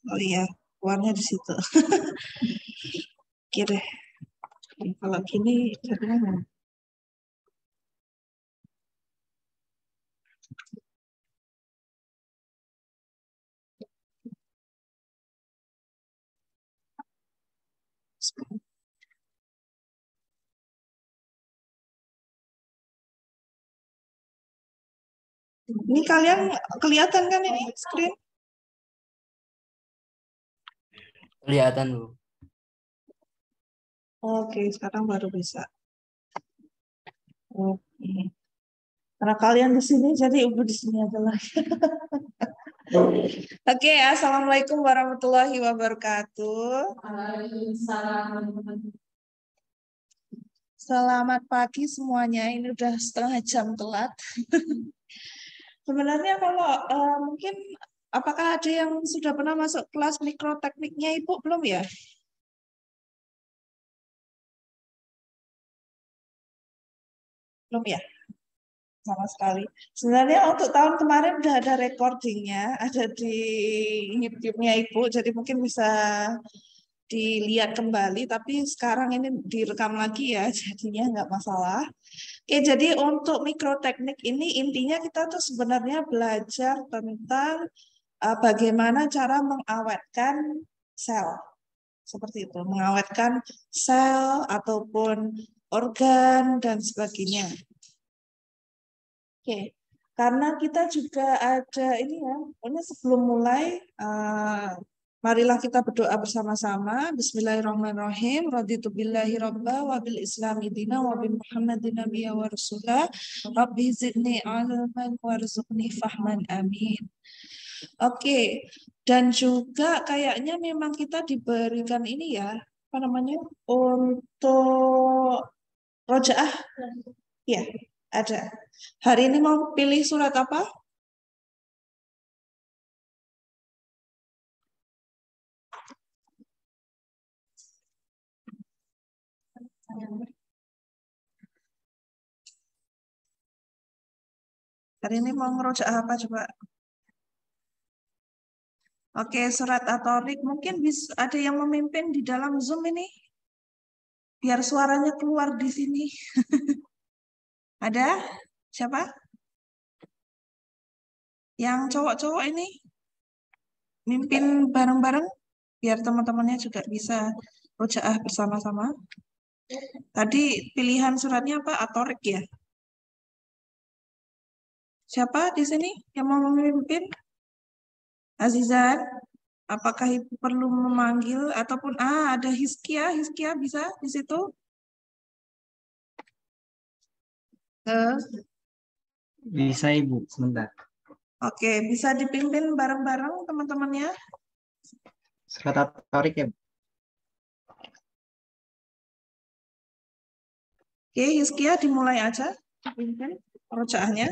Oh iya, keluarnya di situ. Oke deh. Kalau gini jadinya ini kalian kelihatan kan ini screen? Kelihatan, Bu. Oke, sekarang baru bisa. Oke. Karena kalian di sini, jadi ibu di sini aja lah. Oke, assalamualaikum warahmatullahi wabarakatuh. Selamat pagi semuanya. Ini udah setengah jam telat. Sebenarnya kalau mungkin apakah ada yang sudah pernah masuk kelas mikrotekniknya Ibu? Belum ya? Belum ya? Sama sekali. Sebenarnya untuk tahun kemarin udah ada recordingnya, ada di YouTube-nya Ibu, jadi mungkin bisa dilihat kembali, tapi sekarang ini direkam lagi ya, jadinya nggak masalah. Oke, jadi untuk mikroteknik ini intinya kita tuh sebenarnya belajar tentang bagaimana cara mengawetkan sel. Seperti itu, mengawetkan sel ataupun organ dan sebagainya. Oke, karena kita juga ada ini ya, pokoknya sebelum mulai, marilah kita berdoa bersama-sama. Bismillahirrahmanirrahim. Raditu billahi robba wa bil islami dina wa bi muhammadin nabiyya wa rasulah. Rabbi zidni ilman warzuqni fahman amin. Oke, dan juga kayaknya memang kita diberikan ini ya, apa namanya, untuk rojaah. Ya, ada. Hari ini mau pilih surat apa? Hari ini mau ngerojaah apa coba? Oke, surat At-Tariq. Mungkin bisa ada yang memimpin di dalam Zoom ini, biar suaranya keluar di sini. Ada? Siapa? Yang cowok-cowok ini mimpin bareng-bareng, biar teman-temannya juga bisa rojaah bersama-sama. Tadi pilihan suratnya apa? At-Tariq ya? Siapa di sini yang mau memimpin? Azizan? Apakah ibu perlu memanggil ataupun ada Hiskia, Hiskia bisa di situ? Bisa, Ibu, sebentar. Oke, bisa dipimpin bareng-bareng teman-temannya. Surat At-Tariq ya, Bu? Oke, Hiskia dimulai aja. Dipimpin perocahannya.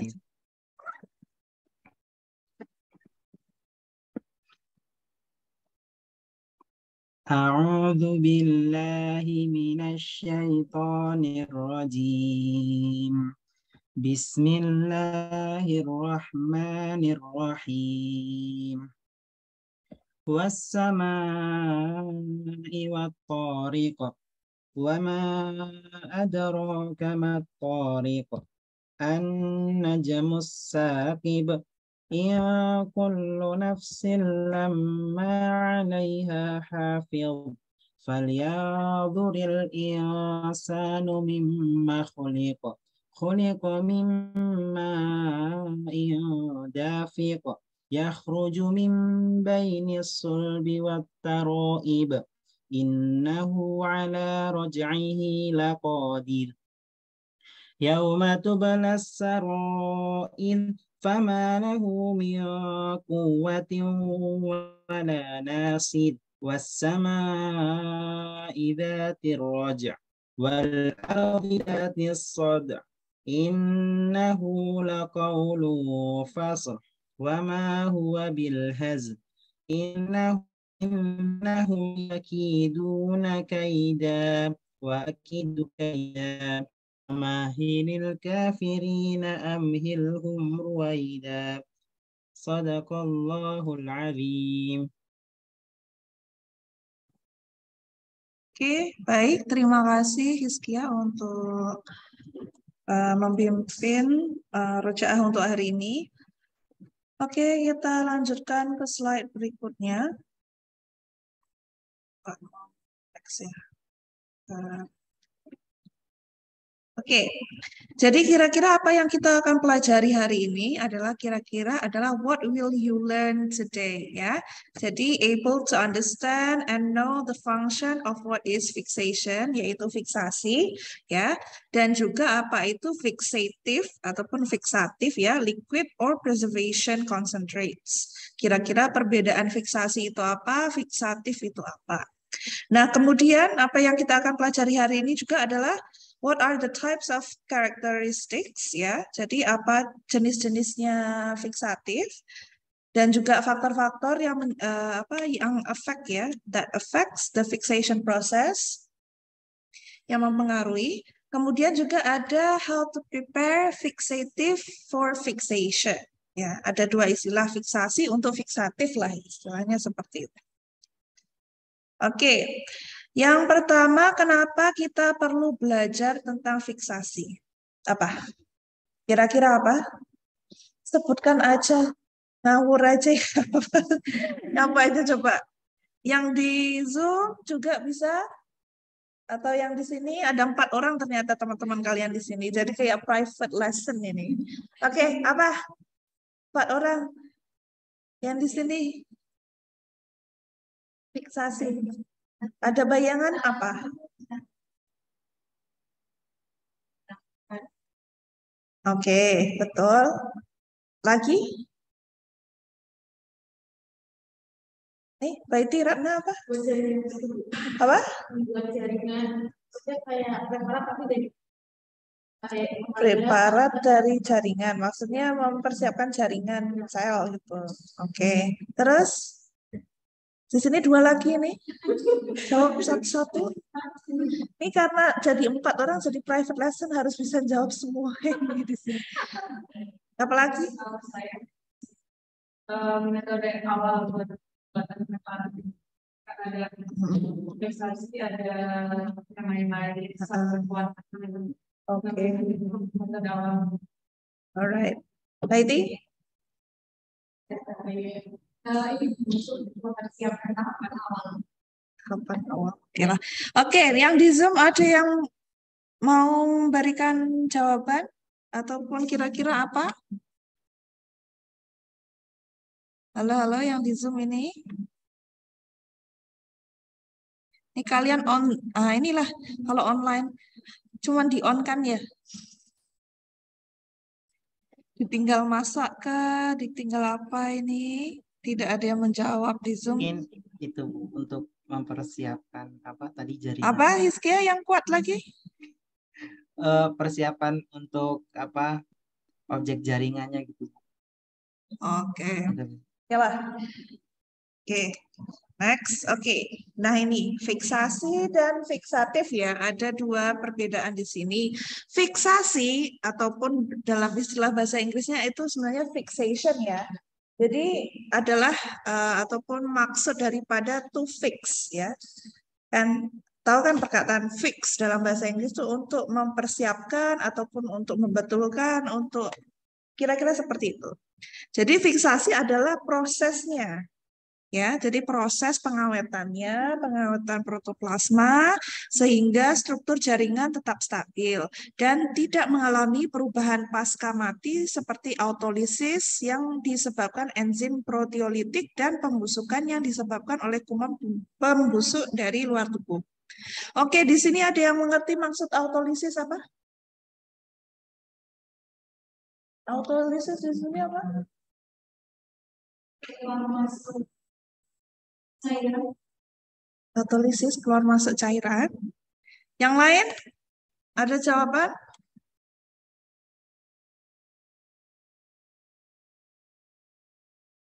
أعوذ بالله من الشيطان الرجيم. بسم الله الرحمن الرحيم. والسماء والطارق وما أدراك ما الطارق النجم الثاقب إن كل نفس لما عليها حافظ فلينظر الإنسان مما خلق خلق من ماء دافق يخرج من بين الصلب والترائب إنه على رجعه لقادر يوم تبلى السرائر فما له من قوة ولا ناصر والسماء ذات الرجع والأرض ذات الصدع إنه لقول فصل وما هو بالهزل إنهم يكيدون كيدا وأكيد كيدا مهل الكافرين أمهلهم رويدا صدق الله العظيم. Oke, baik. Terima kasih Hizkia untuk memimpin rojaah untuk hari ini. Oke, kita lanjutkan ke slide berikutnya. Next ya. Oke, jadi kira-kira apa yang kita akan pelajari hari ini adalah what will you learn today ya. Jadi able to understand and know the function of what is fixation, yaitu fiksasi ya, dan juga apa itu fixative ataupun fixatif ya, liquid or preservation concentrates. Kira-kira perbedaan fiksasi itu apa, fixatif itu apa. Nah, kemudian apa yang kita akan pelajari hari ini juga adalah what are the types of characteristics ya. Jadi apa jenis-jenisnya fiksatif dan juga faktor-faktor yang affect ya, that affects the fixation process yang mempengaruhi. Kemudian juga ada how to prepare fixative for fixation. Ya, ada dua istilah fiksasi untuk fiksatif lah istilahnya seperti itu. Oke, yang pertama kenapa kita perlu belajar tentang fiksasi? Apa? Kira-kira apa? Sebutkan aja, ngawur aja ya. Apa itu coba? Yang di Zoom juga bisa? Atau yang di sini ada 4 orang ternyata teman-teman kalian di sini. Jadi kayak private lesson ini. Oke, apa? 4 orang yang di sini. Fiksasi. Ada bayangan apa? Oke, betul. Lagi? Mbak Iti, Ratna apa? Apa? Preparat dari jaringan. Maksudnya mempersiapkan jaringan sel gitu. Oke. Terus? Di sini 2 lagi nih. Jawab satu-satu. Ini karena jadi 4 orang jadi private lesson harus bisa jawab semua ini di sini. Apa lagi? Metode awal buat preparasi. Ada investasi, ada main-main, buat. Oke. Alright. Lady? Kapan awal? Oke, yang di Zoom ada yang mau memberikan jawaban ataupun kira-kira apa? Halo, yang di Zoom ini. Ini kalian on, inilah kalau online cuman di on kan ya. Ditinggal masak kah? Ditinggal apa ini? Tidak ada yang menjawab di Zoom. Mungkin itu untuk mempersiapkan apa tadi jaringan. Apa Hizkia yang kuat lagi? Persiapan untuk apa objek jaringannya gitu. Oke. Ya lah. Oke. Next, oke. Nah ini fiksasi dan fiksatif ya, ada 2 perbedaan di sini. Fiksasi ataupun dalam istilah bahasa Inggrisnya itu sebenarnya fixation ya. Jadi adalah ataupun maksud daripada to fix ya. Dan tahu kan perkataan fix dalam bahasa Inggris itu untuk mempersiapkan ataupun untuk membetulkan, untuk kira-kira seperti itu. Jadi fiksasi adalah prosesnya. Ya, jadi proses pengawetannya, pengawetan protoplasma sehingga struktur jaringan tetap stabil dan tidak mengalami perubahan pasca mati seperti autolisis yang disebabkan enzim proteolitik dan pembusukan yang disebabkan oleh kuman pembusuk dari luar tubuh. Oke, di sini ada yang mengerti maksud autolisis apa? Autolisis di sini apa? Autolisis keluar masuk cairan. Yang lain? Ada jawaban?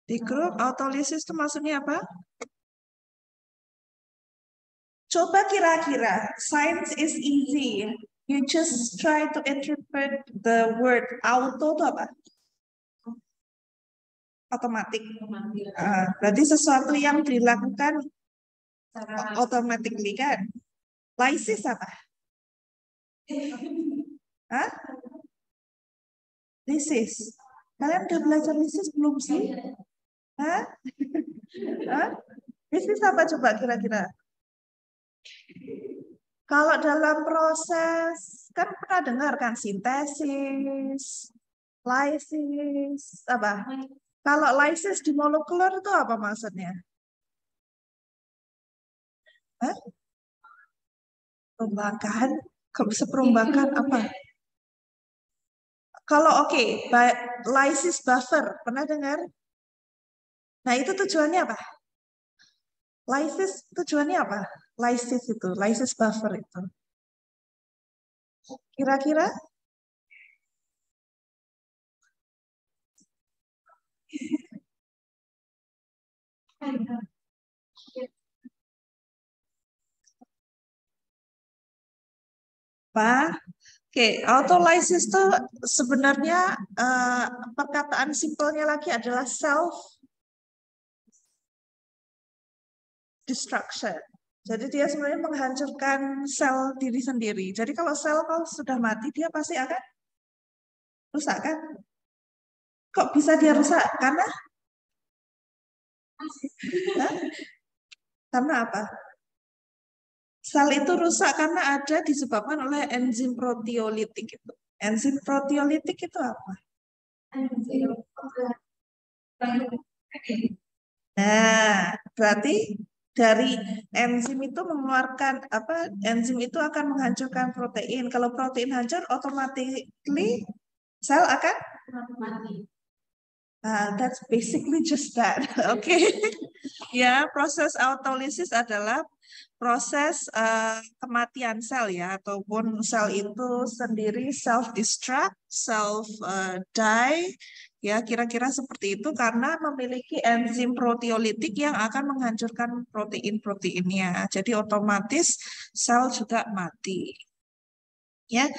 Di grup autolisis itu maksudnya apa? Coba kira-kira, science is easy. You just try to interpret the word auto itu apa? Otomatik. Berarti sesuatu yang dilakukan automatically kan? Lysis apa? Hah? Lysis. Kalian udah belajar lysis belum sih? Hah? Hah? Lysis apa coba kira-kira? Kalau dalam proses, kan pernah dengar kan sintesis, lysis, apa? Kalau lysis di molekuler itu apa maksudnya? Hah? Perombakan? Kok bisa perombakan apa? Kalau oke, lysis buffer, pernah dengar? Nah itu tujuannya apa? Lysis tujuannya apa? Lysis itu, lysis buffer itu. Kira-kira? Apa? Oke, autolysis itu sebenarnya perkataan simpelnya lagi adalah self destruction. Jadi dia sebenarnya menghancurkan sel diri sendiri. Jadi kalau sel kalau sudah mati dia pasti akan rusak kan? Kok bisa dia rusak? Karena Hah? Karena apa? Sel itu rusak karena ada disebabkan oleh enzim proteolitik itu. Enzim proteolitik itu apa? Nah, berarti dari enzim itu mengeluarkan apa? Enzim itu akan menghancurkan protein. Kalau protein hancur, otomatis sel akan that's basically just that. Oke. Ya, proses autolisis adalah proses kematian sel ya, ataupun sel itu sendiri self destruct, self die, ya kira-kira seperti itu karena memiliki enzim proteolitik yang akan menghancurkan protein-proteinnya. Jadi otomatis sel juga mati. Ya,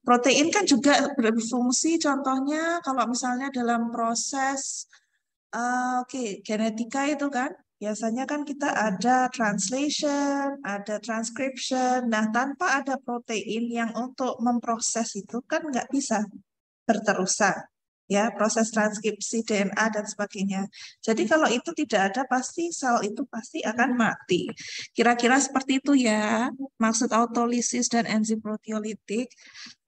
protein kan juga berfungsi. Contohnya kalau misalnya dalam proses genetika itu kan biasanya kan kita ada translation, ada transcription. Nah, tanpa ada protein yang untuk memproses itu kan nggak bisa berterusan. Ya, proses transkripsi DNA dan sebagainya. Jadi kalau itu tidak ada, pasti sel itu pasti akan mati. Kira-kira seperti itu ya, maksud autolisis dan enzim proteolitik.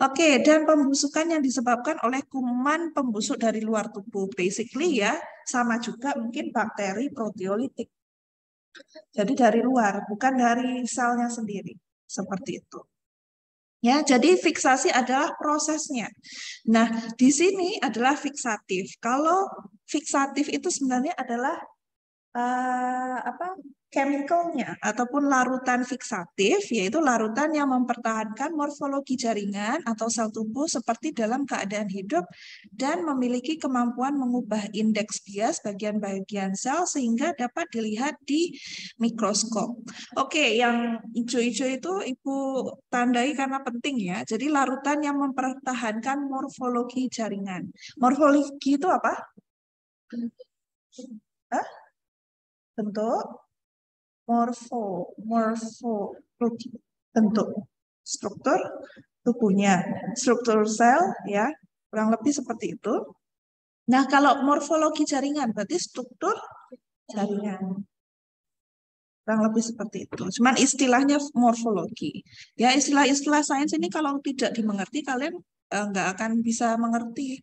Oke, dan pembusukan yang disebabkan oleh kuman pembusuk dari luar tubuh. Basically ya, sama juga mungkin bakteri proteolitik. Jadi dari luar, bukan dari selnya sendiri. Seperti itu. Ya, jadi fiksasi adalah prosesnya. Nah, di sini adalah fiksatif. Kalau fiksatif itu sebenarnya adalah chemicalnya ataupun larutan fiksatif, yaitu larutan yang mempertahankan morfologi jaringan atau sel tubuh seperti dalam keadaan hidup dan memiliki kemampuan mengubah indeks bias bagian-bagian sel sehingga dapat dilihat di mikroskop. Oke, yang hijau-hijau itu Ibu tandai karena penting ya. Jadi larutan yang mempertahankan morfologi jaringan. Morfologi itu apa? Hah? Bentuk morfologi bentuk struktur tubuhnya, struktur sel ya, kurang lebih seperti itu. Nah, kalau morfologi jaringan berarti struktur jaringan. Kurang lebih seperti itu. Cuman istilahnya morfologi. Ya, istilah-istilah sains ini kalau tidak dimengerti kalian nggak akan bisa mengerti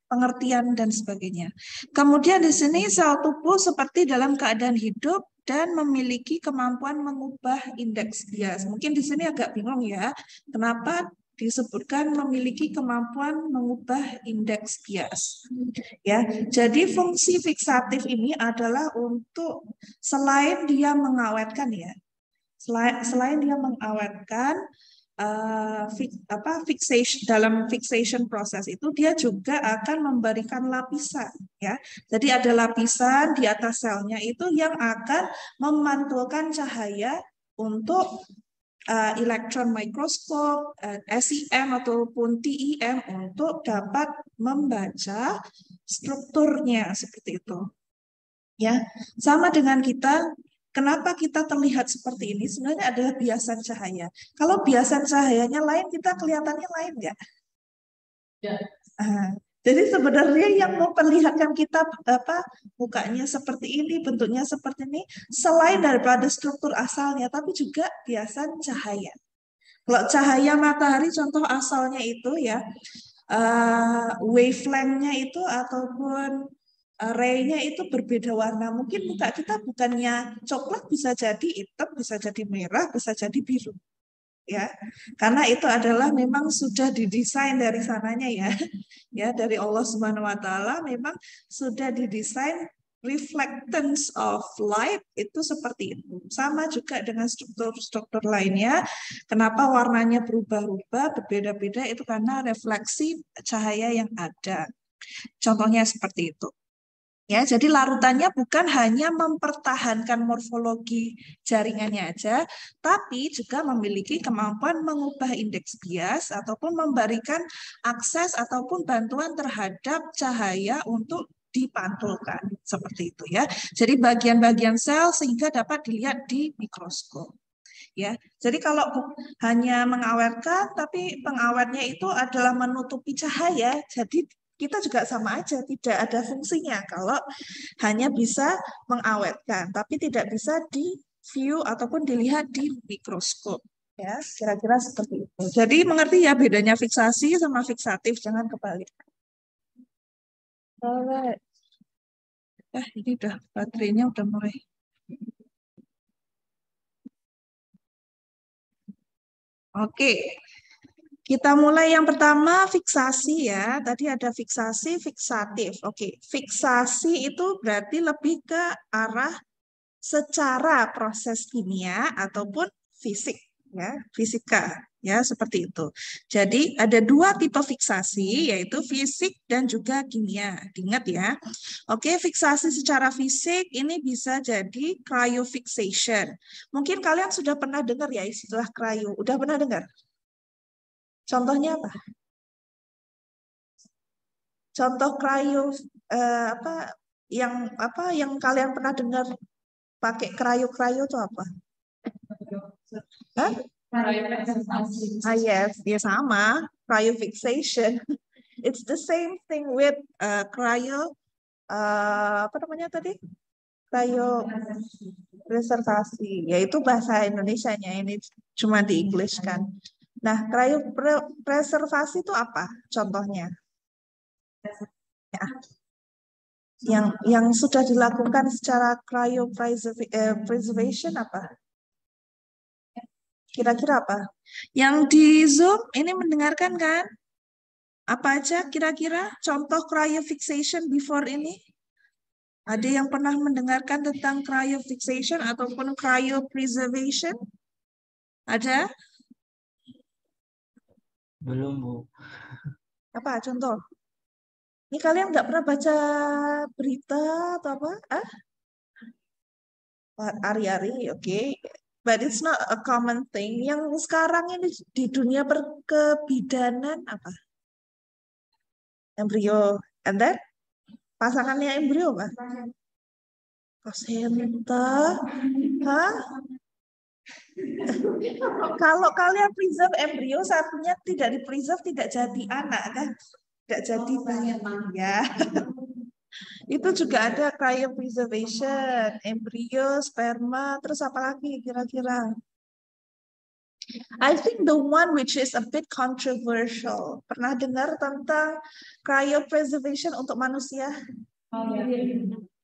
pengertian dan sebagainya. Kemudian di sini sel tubuh seperti dalam keadaan hidup dan memiliki kemampuan mengubah indeks bias. Mungkin di sini agak bingung ya, kenapa disebutkan memiliki kemampuan mengubah indeks bias. Ya, jadi fungsi fiksatif ini adalah untuk selain dia mengawetkan ya, selain dia mengawetkan fixation dalam fixation proses itu dia juga akan memberikan lapisan ya. Jadi ada lapisan di atas selnya itu yang akan memantulkan cahaya untuk elektron mikroskop, SEM ataupun TEM untuk dapat membaca strukturnya seperti itu. Ya, sama dengan kita Kenapa kita terlihat seperti ini? Sebenarnya adalah biasan cahaya. Kalau biasan cahayanya lain, kita kelihatannya lain nggak? Ya. Jadi sebenarnya yang memperlihatkan kita mukanya seperti ini, bentuknya seperti ini, selain daripada struktur asalnya, tapi juga biasan cahaya. Kalau cahaya matahari, contoh asalnya itu ya, wavelength-nya itu ataupun ray-nya itu berbeda warna. Mungkin muka kita bukannya coklat, bisa jadi hitam, bisa jadi merah, bisa jadi biru. Ya, karena itu adalah memang sudah didesain dari sananya ya. Ya, dari Allah Subhanahu wa taala memang sudah didesain reflectance of light itu seperti itu. Sama juga dengan struktur-struktur lainnya. Kenapa warnanya berubah-ubah, berbeda-beda itu karena refleksi cahaya yang ada. Contohnya seperti itu. Ya, jadi larutannya bukan hanya mempertahankan morfologi jaringannya aja, tapi juga memiliki kemampuan mengubah indeks bias ataupun memberikan akses ataupun bantuan terhadap cahaya untuk dipantulkan seperti itu ya. Jadi bagian-bagian sel sehingga dapat dilihat di mikroskop. Ya, jadi kalau hanya mengawetkan, tapi pengawetnya itu adalah menutupi cahaya, jadi kita juga sama aja, tidak ada fungsinya kalau hanya bisa mengawetkan, tapi tidak bisa di view ataupun dilihat di mikroskop. Ya, kira-kira seperti itu. Jadi mengerti ya bedanya fiksasi sama fiksatif, jangan kebalik. Alright. Ini udah baterainya udah mulai. Oke. Kita mulai yang pertama fiksasi ya. Tadi ada fiksasi, fiksatif. Oke, fiksasi itu berarti lebih ke arah secara proses kimia ataupun fisik ya, fisika ya, seperti itu. Jadi ada dua tipe fiksasi yaitu fisik dan juga kimia. Diingat ya. Oke, fiksasi secara fisik ini bisa jadi cryofixation. Mungkin kalian sudah pernah dengar ya istilah cryo. Udah pernah dengar? Contohnya apa? Contoh cryo yang kalian pernah dengar pakai cryo itu apa? Hah? Yes, ya sama. Cryofixation. It's the same thing with cryo. Apa namanya tadi? Cryo preservasi. Yaitu bahasa Indonesianya ini cuma di English kan. Nah, cryopreservasi itu apa contohnya? Ya. Yang sudah dilakukan secara cryopreservation apa? Kira-kira apa? Yang di Zoom ini mendengarkan kan? Apa aja kira-kira contoh cryofixation before ini? Ada yang pernah mendengarkan tentang cryofixation ataupun cryopreservation? Ada? Belum, Bu. Apa contoh? Ini kalian nggak pernah baca berita atau apa? Ari-ari, oke. But it's not a common thing. Yang sekarang ini di dunia perkebidanan apa? Embrio. And then? Pasangannya embrio apa? Placenta. Hah? Kalau kalian preserve embrio, satunya tidak di-preserve, tidak jadi anak kan? Tidak jadi bayi. Ya. Itu juga ada cryopreservation, embrio, sperma, terus apa lagi kira-kira? I think the one which is a bit controversial. Pernah dengar tentang cryopreservation untuk manusia?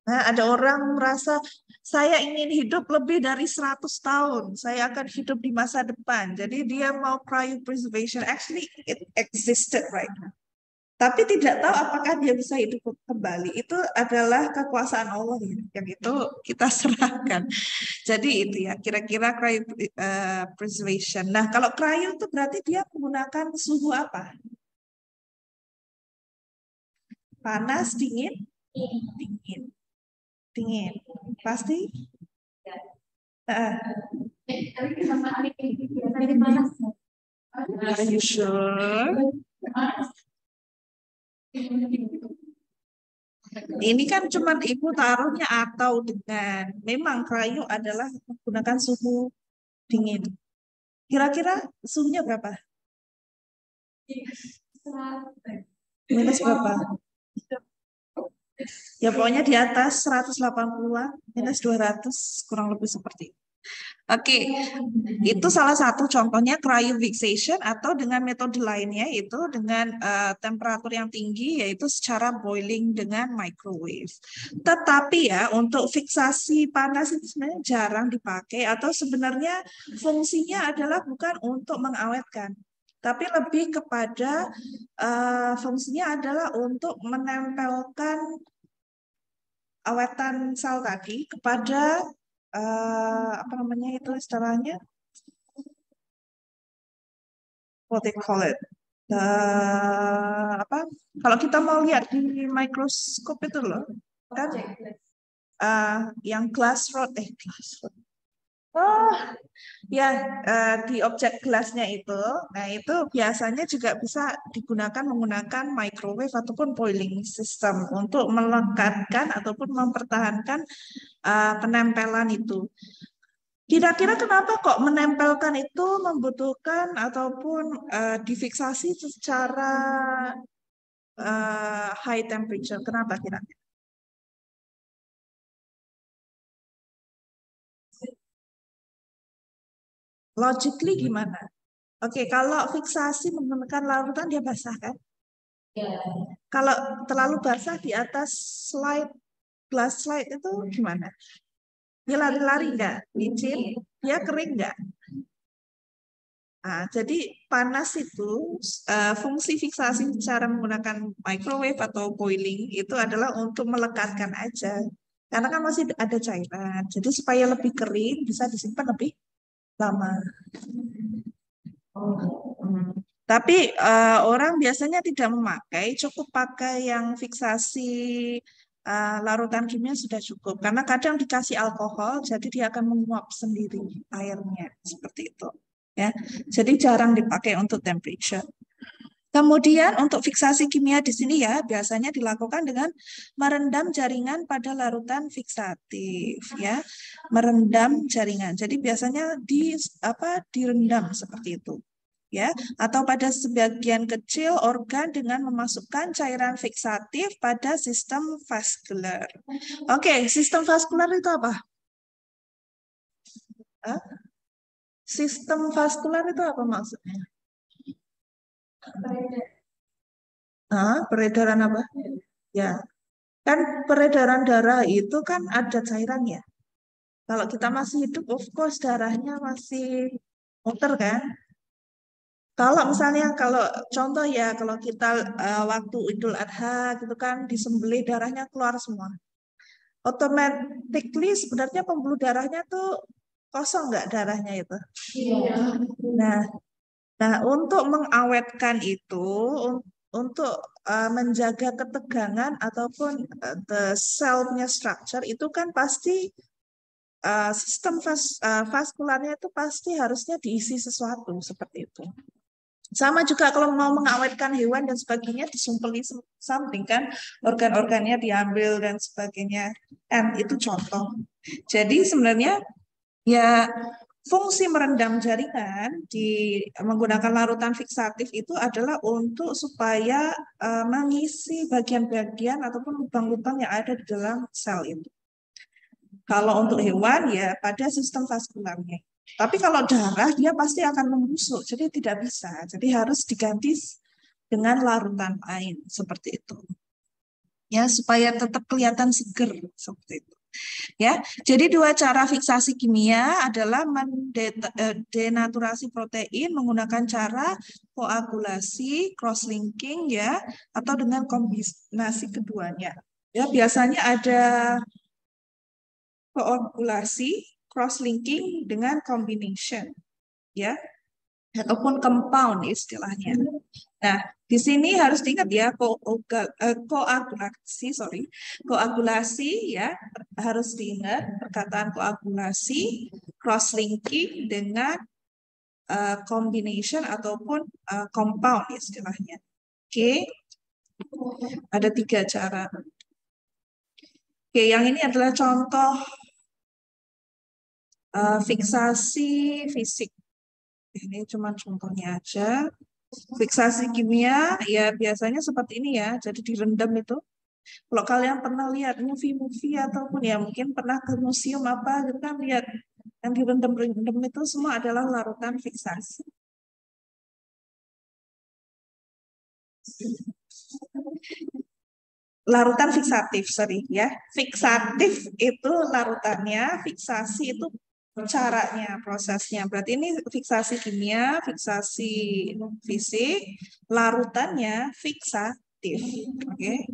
Nah, ada orang merasa saya ingin hidup lebih dari 100 tahun. Saya akan hidup di masa depan. Jadi dia mau cryopreservation. Actually, it existed right now. Tapi tidak tahu apakah dia bisa hidup kembali. Itu adalah kekuasaan Allah ya. Yang itu kita serahkan. Jadi itu ya, kira-kira cryopreservation. Nah, kalau cryo itu berarti dia menggunakan suhu apa? Panas, dingin? Dingin. Dingin. Pasti? Are you sure? Ini kan cuma ibu taruhnya atau dengan. Memang krayo adalah menggunakan suhu dingin. Kira-kira suhunya berapa? Minus berapa? Ya pokoknya di atas 180-an, minus 200, kurang lebih seperti itu. Oke, itu salah satu contohnya cryofixation atau dengan metode lainnya itu dengan temperatur yang tinggi yaitu secara boiling dengan microwave. Tetapi ya untuk fiksasi panas itu sebenarnya jarang dipakai atau sebenarnya fungsinya adalah bukan untuk mengawetkan, tapi lebih kepada fungsinya adalah untuk menempelkan awetan sel tadi kepada apa namanya itu istilahnya, what they call it, apa kalau kita mau lihat di mikroskop itu loh kan yang glass rod ya di objek gelasnya itu. Nah itu biasanya juga bisa digunakan menggunakan microwave ataupun boiling system untuk melekatkan ataupun mempertahankan penempelan itu. Kira-kira kenapa kok menempelkan itu membutuhkan ataupun difiksasi secara high temperature? Kenapa kira-kira? Logically gimana? Oke, kalau fiksasi menggunakan larutan dia basah kan? Kalau terlalu basah di atas glass slide itu gimana? Dia lari-lari nggak? Licin? Dia kering nggak? Nah, jadi panas itu fungsi fiksasi cara menggunakan microwave atau boiling itu adalah untuk melekatkan aja. Karena kan masih ada cairan. Jadi supaya lebih kering bisa disimpan lebih lama. Tapi orang biasanya tidak memakai, cukup pakai yang fiksasi larutan kimia sudah cukup. Karena kadang dikasih alkohol, jadi dia akan menguap sendiri airnya seperti itu. Ya, jadi jarang dipakai untuk temperature. Kemudian untuk fiksasi kimia di sini ya biasanya dilakukan dengan merendam jaringan pada larutan fiksatif ya, merendam jaringan. Jadi biasanya direndam seperti itu ya, atau pada sebagian kecil organ dengan memasukkan cairan fiksatif pada sistem vaskular. Oke, sistem vaskular itu apa? Sistem vaskular itu apa maksudnya? Peredaran apa? Ya, kan peredaran darah itu kan ada cairannya. Kalau kita masih hidup, of course darahnya masih muter kan. Kalau misalnya kalau contoh ya kalau kita waktu Idul Adha gitu kan disembelih darahnya keluar semua. Automatically sebenarnya pembuluh darahnya tuh kosong nggak darahnya itu. Nah, untuk mengawetkan itu, untuk menjaga ketegangan ataupun the cell-nya structure itu kan pasti sistem vaskularnya itu pasti harusnya diisi sesuatu seperti itu. Sama juga kalau mau mengawetkan hewan dan sebagainya disumpeli something kan, organ-organnya diambil dan sebagainya. And itu contoh. Jadi sebenarnya ya fungsi merendam jaringan menggunakan larutan fiksatif itu adalah untuk supaya mengisi bagian-bagian ataupun lubang-lubang yang ada di dalam sel itu. Kalau untuk hewan ya pada sistem vaskularnya. Tapi kalau darah dia pasti akan membusuk, jadi tidak bisa. Jadi harus diganti dengan larutan lain seperti itu. Ya, supaya tetap kelihatan seger seperti itu. Ya, jadi dua cara fiksasi kimia adalah denaturasi protein menggunakan cara koagulasi, cross-linking ya, atau dengan kombinasi keduanya. Ya, biasanya ada koagulasi, cross-linking dengan combination, ya, ataupun compound istilahnya. Nah, di sini harus diingat ya koagulasi ya harus diingat perkataan koagulasi, cross-linking dengan combination ataupun compound istilahnya. Oke, ada 3 cara. Oke, yang ini adalah contoh fiksasi fisik. Ini cuma contohnya aja. Fiksasi kimia, ya biasanya seperti ini ya. Jadi direndam itu. Kalau kalian pernah lihat movie-movie ataupun ya mungkin pernah ke museum apa gitu kan lihat yang direndam-rendam itu semua adalah larutan fiksasi. Larutan fiksatif, sorry ya. Fiksatif itu larutannya, fiksasi itu caranya, prosesnya. Berarti ini fiksasi kimia, fiksasi fisik, larutannya fiksatif. Oke.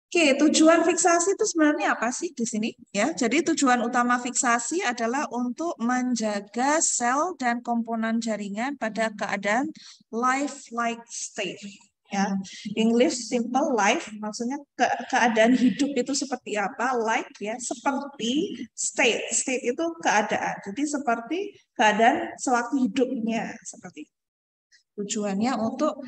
Oke, tujuan fiksasi itu sebenarnya apa sih di sini? Ya, jadi tujuan utama fiksasi adalah untuk menjaga sel dan komponen jaringan pada keadaan life-like state. Ya, English simple life maksudnya keadaan hidup itu seperti apa? Like ya, seperti state. State itu keadaan. Jadi seperti keadaan sewaktu hidupnya seperti itu. Tujuannya untuk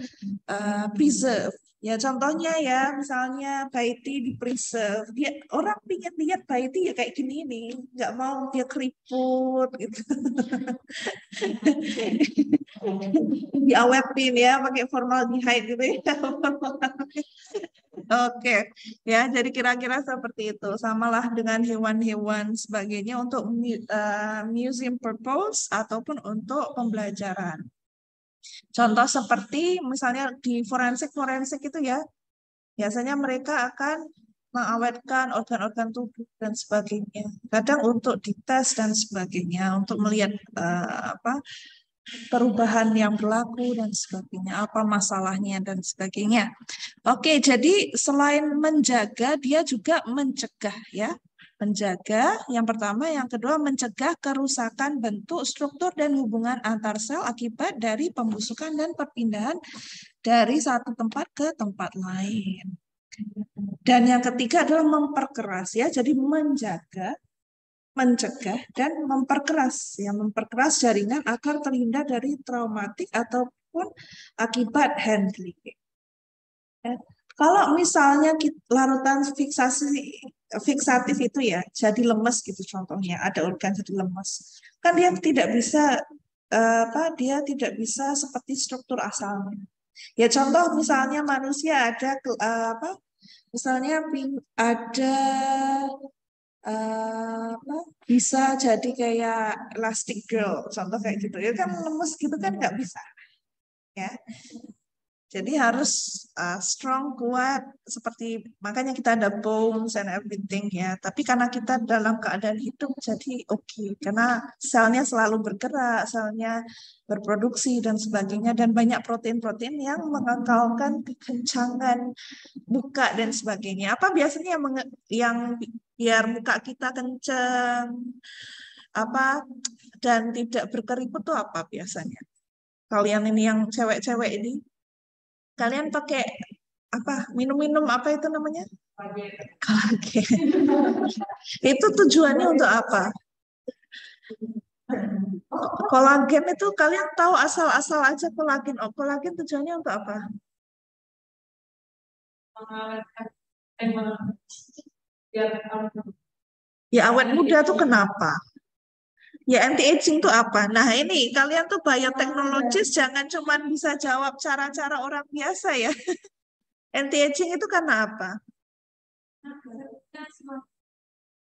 preserve. Ya contohnya ya, misalnya Baiti di preserve. Dia orang pengen lihat Baiti ya kayak gini nih, nggak mau dia keriput gitu. Diawetin ya pakai formaldehyde gitu ya. Oke, ya jadi kira-kira seperti itu. Samalah dengan hewan-hewan sebagainya untuk museum purpose ataupun untuk pembelajaran. Contoh seperti misalnya di forensik itu ya, biasanya mereka akan mengawetkan organ-organ tubuh dan sebagainya. Kadang untuk dites dan sebagainya, untuk melihat perubahan yang berlaku dan sebagainya, apa masalahnya dan sebagainya. Oke, jadi selain menjaga, dia juga mencegah ya. Menjaga, yang pertama, yang kedua mencegah kerusakan bentuk, struktur, dan hubungan antar sel akibat dari pembusukan dan perpindahan dari satu tempat ke tempat lain. Dan yang ketiga adalah memperkeras ya, jadi menjaga, mencegah, dan memperkeras ya, memperkeras jaringan agar terhindar dari traumatik ataupun akibat handling. Ya. Kalau misalnya larutan fiksatif itu ya jadi lemes gitu contohnya, ada organ jadi lemes, kan dia tidak bisa dia tidak bisa seperti struktur asalnya. Ya contoh misalnya manusia ada misalnya ada bisa jadi kayak elastic girl, contoh kayak gitu ya kan lemes gitu kan nggak bisa ya. Jadi harus strong, kuat, seperti makanya kita ada bones and everything ya. Tapi karena kita dalam keadaan hidup, jadi oke. Karena selnya selalu bergerak, selnya berproduksi dan sebagainya. Dan banyak protein-protein yang mengekalkan kekencangan muka dan sebagainya. Apa biasanya yang biar muka kita kencang, dan tidak berkeriput tuh apa biasanya? Kalian ini yang cewek-cewek ini, kalian pakai minum-minum apa itu namanya? Kolagen. Itu tujuannya untuk apa? Kolagen itu kalian tahu asal-asal aja kolagen. Oh, kolagen tujuannya untuk apa? Ya awet muda tuh kenapa? Ya anti-aging itu apa? Nah ini kalian tuh bioteknologis jangan cuma bisa jawab cara-cara orang biasa ya. Anti-aging itu karena apa?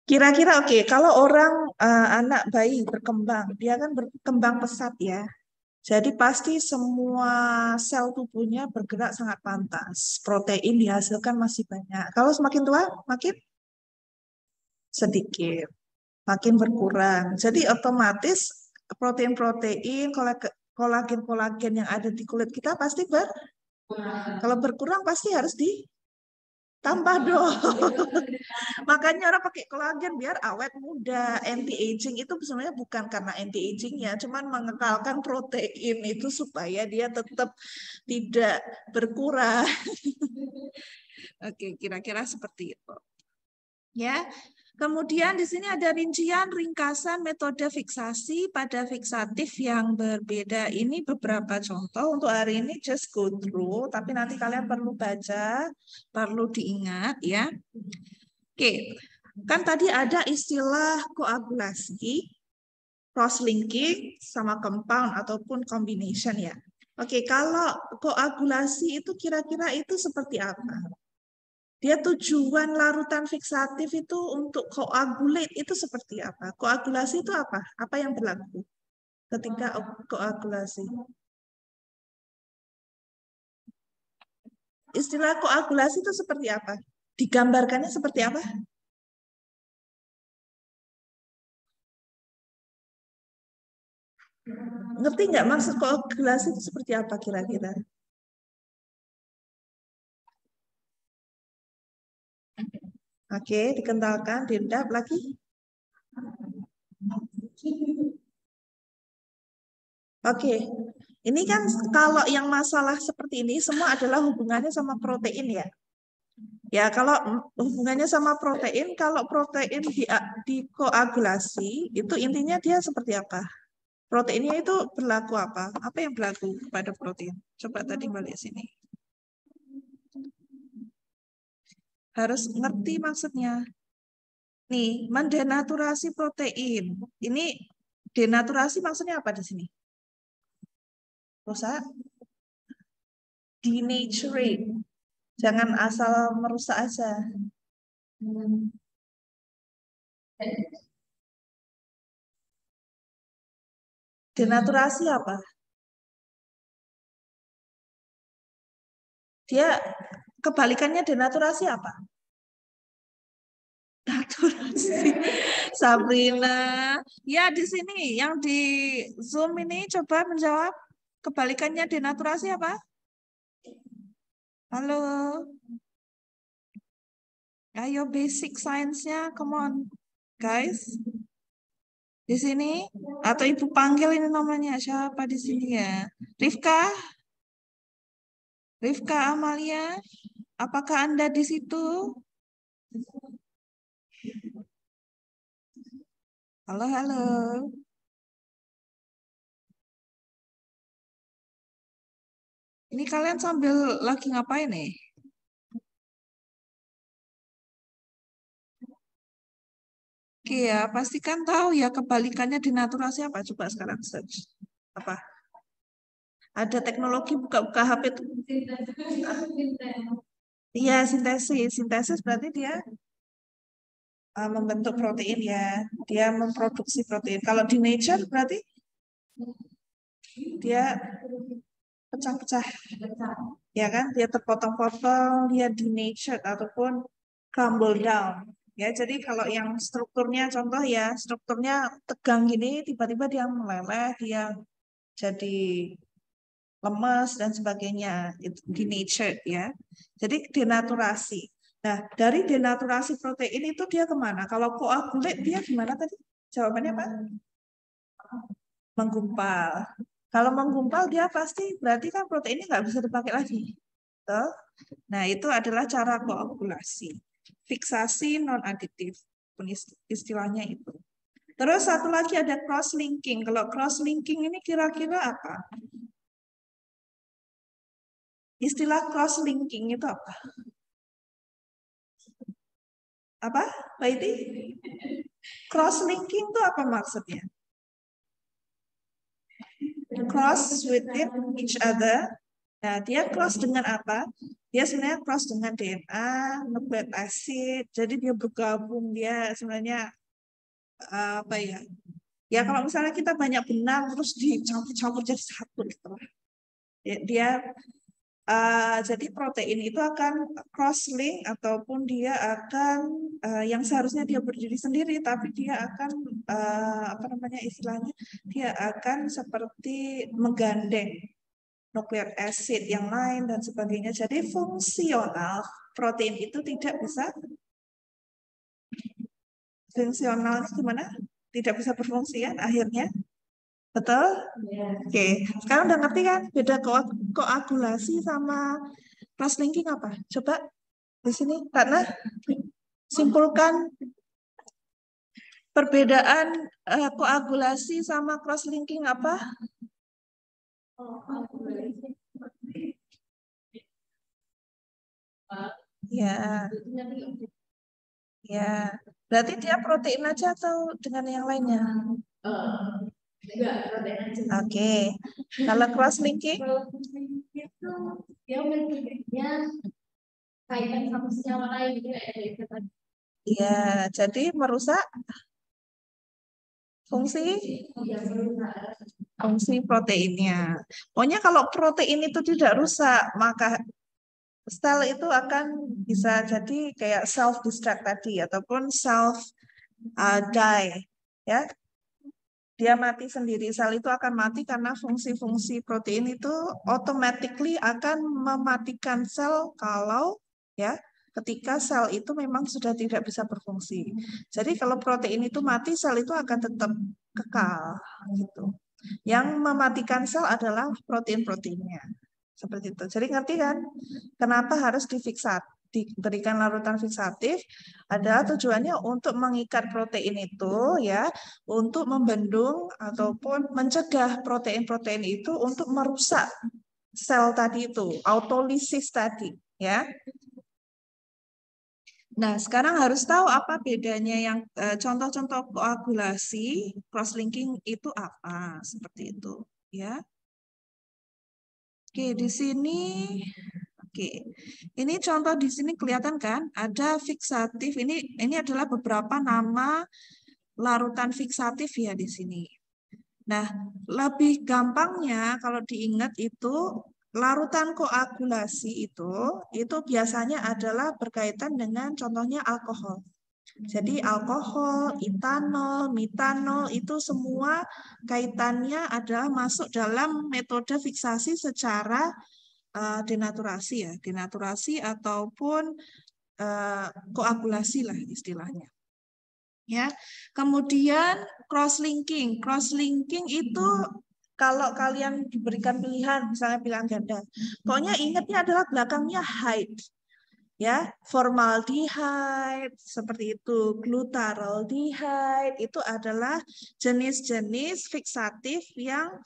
Kira-kira oke, kalau orang anak bayi berkembang, dia kan berkembang pesat ya. Jadi pasti semua sel tubuhnya bergerak sangat pantas. Protein dihasilkan masih banyak. Kalau semakin tua, makin sedikit, makin berkurang. Jadi otomatis protein-protein, kolagen-kolagen yang ada di kulit kita pasti kalau berkurang pasti harus ditambah dong. Makanya orang pakai kolagen biar awet muda. Anti-aging itu sebenarnya bukan karena anti-agingnya, cuman mengekalkan protein itu supaya dia tetap tidak berkurang. Oke, kira-kira seperti itu. Ya. Kemudian di sini ada rincian ringkasan metode fiksasi pada fiksatif yang berbeda. Ini beberapa contoh untuk hari ini just go through, tapi nanti kalian perlu baca, perlu diingat ya. Oke, kan tadi ada istilah koagulasi, cross-linking, sama compound ataupun combination ya. Oke, kalau koagulasi itu kira-kira itu seperti apa? Dia tujuan larutan fiksatif itu untuk koagulate itu seperti apa? Koagulasi itu apa? Apa yang berlaku ketika koagulasi? Istilah koagulasi itu seperti apa? Digambarkannya seperti apa? Ngerti nggak maksud koagulasi itu seperti apa kira-kira? Oke, dikentalkan, diendap lagi. Oke, ini kan kalau yang masalah seperti ini semua adalah hubungannya sama protein ya. Ya, kalau hubungannya sama protein, kalau protein dikoagulasi, itu intinya dia seperti apa? Proteinnya itu berlaku apa? Apa yang berlaku pada protein? Coba tadi balik sini. Harus ngerti maksudnya. Nih, mendenaturasi protein. Ini denaturasi maksudnya apa di sini? Rusak? Denaturate. Jangan asal merusak aja. Denaturasi apa? Dia kebalikannya denaturasi apa? Naturasi. Sabrina. Ya, di sini yang di Zoom ini coba menjawab kebalikannya denaturasi apa? Halo. Ayo basic science-nya, come on. Guys. Di sini atau Ibu panggil ini namanya siapa di sini ya? Rifka? Rifka Amalia? Apakah Anda di situ? Halo, halo. Ini kalian sambil lagi ngapain nih? Oke ya, pastikan tahu ya kebalikannya denaturasi apa. Coba sekarang search. Apa? Ada teknologi buka-buka HP itu. Iya, sintesis. Sintesis berarti dia membentuk protein ya. Dia memproduksi protein. Kalau di nature berarti dia pecah-pecah. Ya kan? Dia terpotong-potong, dia denatured ataupun crumble down. Ya, jadi kalau yang strukturnya contoh ya, strukturnya tegang gini, tiba-tiba dia meleleh, dia jadi lemas dan sebagainya, itu denatured ya. Jadi denaturasi. Nah, dari denaturasi protein itu dia kemana? Kalau koagulate dia gimana tadi? Jawabannya apa? Menggumpal. Kalau menggumpal dia pasti berarti kan proteinnya nggak bisa dipakai lagi. Betul? Nah, itu adalah cara koagulasi. Fiksasi non-aditif. Istilahnya itu. Terus satu lagi ada cross-linking. Kalau cross-linking ini kira-kira apa? Istilah cross-linking itu apa? Apa, Mbak Iti? Cross-linking itu apa maksudnya? Cross within each other. Nah, dia cross dengan apa? Dia sebenarnya cross dengan DNA, nucleic acid. Jadi dia bergabung, dia sebenarnya apa ya? Ya kalau misalnya kita banyak benang terus dicampur-campur jadi satu gitu. Dia jadi protein itu akan cross-link ataupun dia akan yang seharusnya dia berdiri sendiri tapi dia akan apa namanya istilahnya dia akan seperti menggandeng nuklear acid yang lain dan sebagainya. Jadi fungsional protein itu tidak bisa fungsionalnya gimana? Tidak bisa berfungsi kan akhirnya. Betul? Oke. Sekarang udah ngerti kan beda koagulasi sama cross-linking apa? Coba di sini karena simpulkan perbedaan koagulasi sama cross-linking apa? Ya. Ya, berarti dia protein aja atau dengan yang lainnya? Enggak, protein aja. Oke. Kalau cross linking? Itu dia memilihnya kaitan sama senyawa lain gitu ya. Iya, jadi merusak fungsi proteinnya. Pokoknya kalau protein itu tidak rusak, maka sel itu akan bisa jadi kayak self destruct tadi ataupun self die, ya. Dia mati sendiri. Sel itu akan mati karena fungsi-fungsi protein itu automatically akan mematikan sel kalau ya ketika sel itu memang sudah tidak bisa berfungsi. Jadi kalau protein itu mati, sel itu akan tetap kekal gitu. Yang mematikan sel adalah protein-proteinnya. Seperti itu. Jadi ngerti kan? Kenapa harus diberikan larutan fiksatif? Adalah tujuannya untuk mengikat protein itu ya, untuk membendung ataupun mencegah protein-protein itu untuk merusak sel tadi itu, autolisis tadi ya. Nah, sekarang harus tahu apa bedanya yang contoh-contoh koagulasi cross-linking itu apa, seperti itu ya. Oke, di sini oke. Ini contoh di sini kelihatan kan? Ada fiksatif. Ini adalah beberapa nama larutan fiksatif ya di sini. Nah, lebih gampangnya kalau diingat itu larutan koagulasi itu biasanya adalah berkaitan dengan contohnya alkohol. Jadi alkohol, etanol, metanol itu semua kaitannya adalah masuk dalam metode fiksasi secara denaturasi ya, denaturasi ataupun koagulasi lah istilahnya. Ya. Kemudian cross-linking. Cross-linking itu kalau kalian diberikan pilihan, misalnya pilihan ganda, pokoknya ingatnya adalah belakangnya hide. Ya, formaldehyde seperti itu, glutaraldehyde itu adalah jenis-jenis fiksatif yang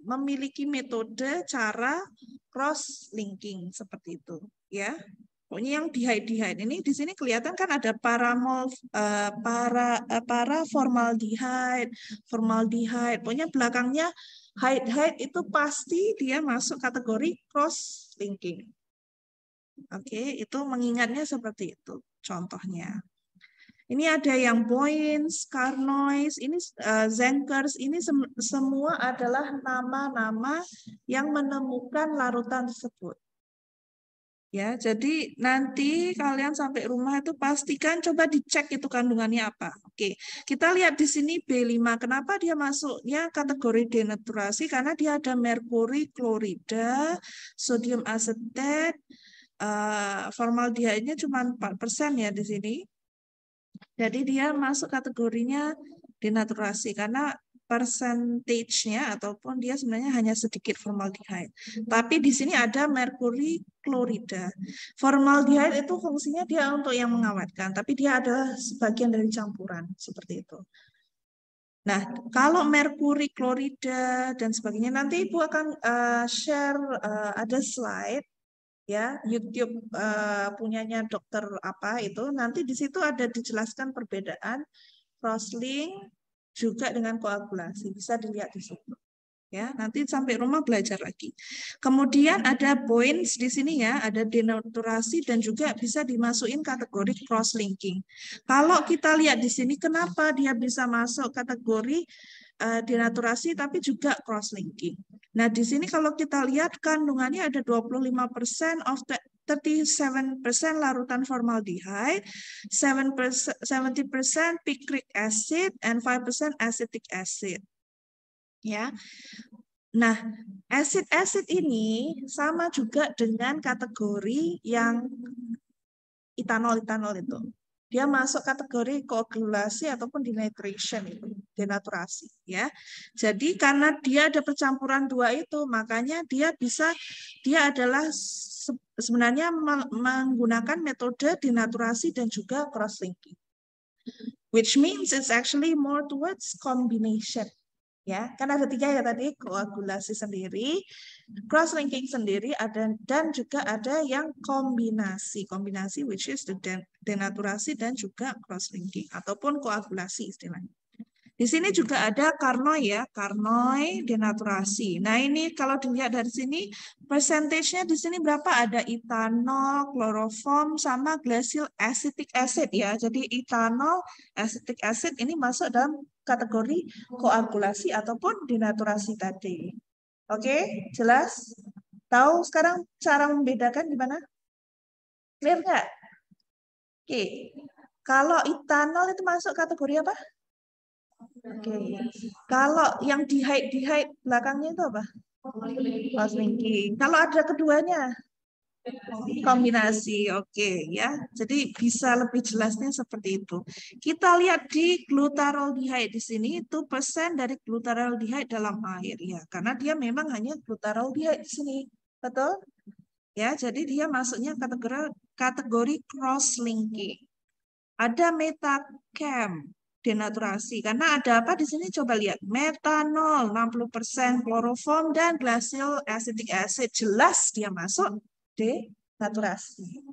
memiliki metode cara cross linking seperti itu, ya. Pokoknya yang dihyde ini di sini kelihatan kan ada para formaldehyde. Pokoknya belakangnya hide itu pasti dia masuk kategori cross linking. Oke, itu mengingatnya seperti itu. Contohnya. Ini ada yang Boyens, Carnoys, ini Zenkers, ini semua adalah nama-nama yang menemukan larutan tersebut. Ya, jadi nanti kalian sampai rumah itu pastikan coba dicek itu kandungannya apa. Oke, kita lihat di sini B5. Kenapa dia masuknya kategori denaturasi? Karena dia ada merkuri klorida, sodium asetat, formaldehyde-nya cuma 4% ya di sini. Jadi dia masuk kategorinya denaturasi karena persentage-nya ataupun dia sebenarnya hanya sedikit formaldehyde. Tapi di sini ada merkuri klorida. Formaldehyde itu fungsinya dia untuk yang mengawetkan, tapi dia adalah sebagian dari campuran seperti itu. Nah, kalau merkuri klorida dan sebagainya nanti Ibu akan share ada slide ya YouTube punyanya dokter apa itu nanti di situ ada dijelaskan perbedaan crosslink juga dengan koagulasi bisa dilihat di situ ya nanti sampai rumah belajar lagi. Kemudian ada Boyens di sini ya ada denaturasi dan juga bisa dimasukin kategori crosslinking. Kalau kita lihat di sini kenapa dia bisa masuk kategori denaturasi tapi juga crosslinking. Nah, di sini kalau kita lihat kandungannya ada 25% of the 37% larutan formaldehyde, 70% picric acid, and 5% acetic acid. Ya. Nah, acid ini sama juga dengan kategori yang etanol itu. Dia masuk kategori koagulasi ataupun denaturation itu, denaturasi ya. Jadi karena dia ada percampuran dua itu, makanya dia adalah sebenarnya menggunakan metode denaturasi dan juga cross linking. Which means it's actually more towards combination. Ya, kan ada 3 ya tadi, koagulasi sendiri, cross-linking sendiri, dan juga ada yang kombinasi. Kombinasi which is the denaturasi dan juga cross-linking, ataupun koagulasi istilahnya. Di sini juga ada karnoy ya, karnoy denaturasi. Nah ini kalau dilihat dari sini, persentasenya di sini berapa? Ada etanol, kloroform, sama glacial acetic acid ya. Jadi etanol, acetic acid ini masuk dalam kategori koagulasi ataupun denaturasi tadi. Oke, jelas? Tahu sekarang cara membedakan gimana? Clear nggak? Oke, kalau etanol itu masuk kategori apa? Oke, kalau yang dihydrate belakangnya itu apa? Cross-linking. Kalau ada keduanya, kombinasi. Oke, ya. Jadi bisa lebih jelasnya seperti itu. Kita lihat di glutaraldehyde di sini itu persen dari glutaraldehyde dalam air ya, karena dia memang hanya glutaraldehyde di sini. Betul? Ya, jadi dia masuknya kategori cross-linking. Ada metacam denaturasi karena ada apa di sini, coba lihat, metanol 60%, kloroform dan glacial acetic acid, jelas dia masuk denaturasi.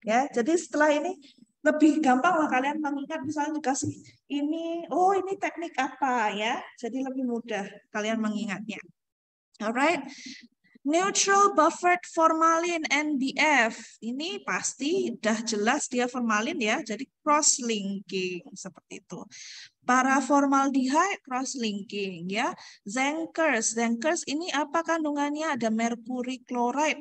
Ya, jadi setelah ini lebih gampang lah kalian mengingat, misalnya dikasih ini, oh ini teknik apa ya, jadi lebih mudah kalian mengingatnya. Alright. Neutral buffered formalin NBF. Ini pasti udah jelas dia formalin ya, jadi cross-linking seperti itu. Paraformaldehyde cross-linking ya. Zenkers. Zenkers ini apa kandungannya? Ada merkuri chloride,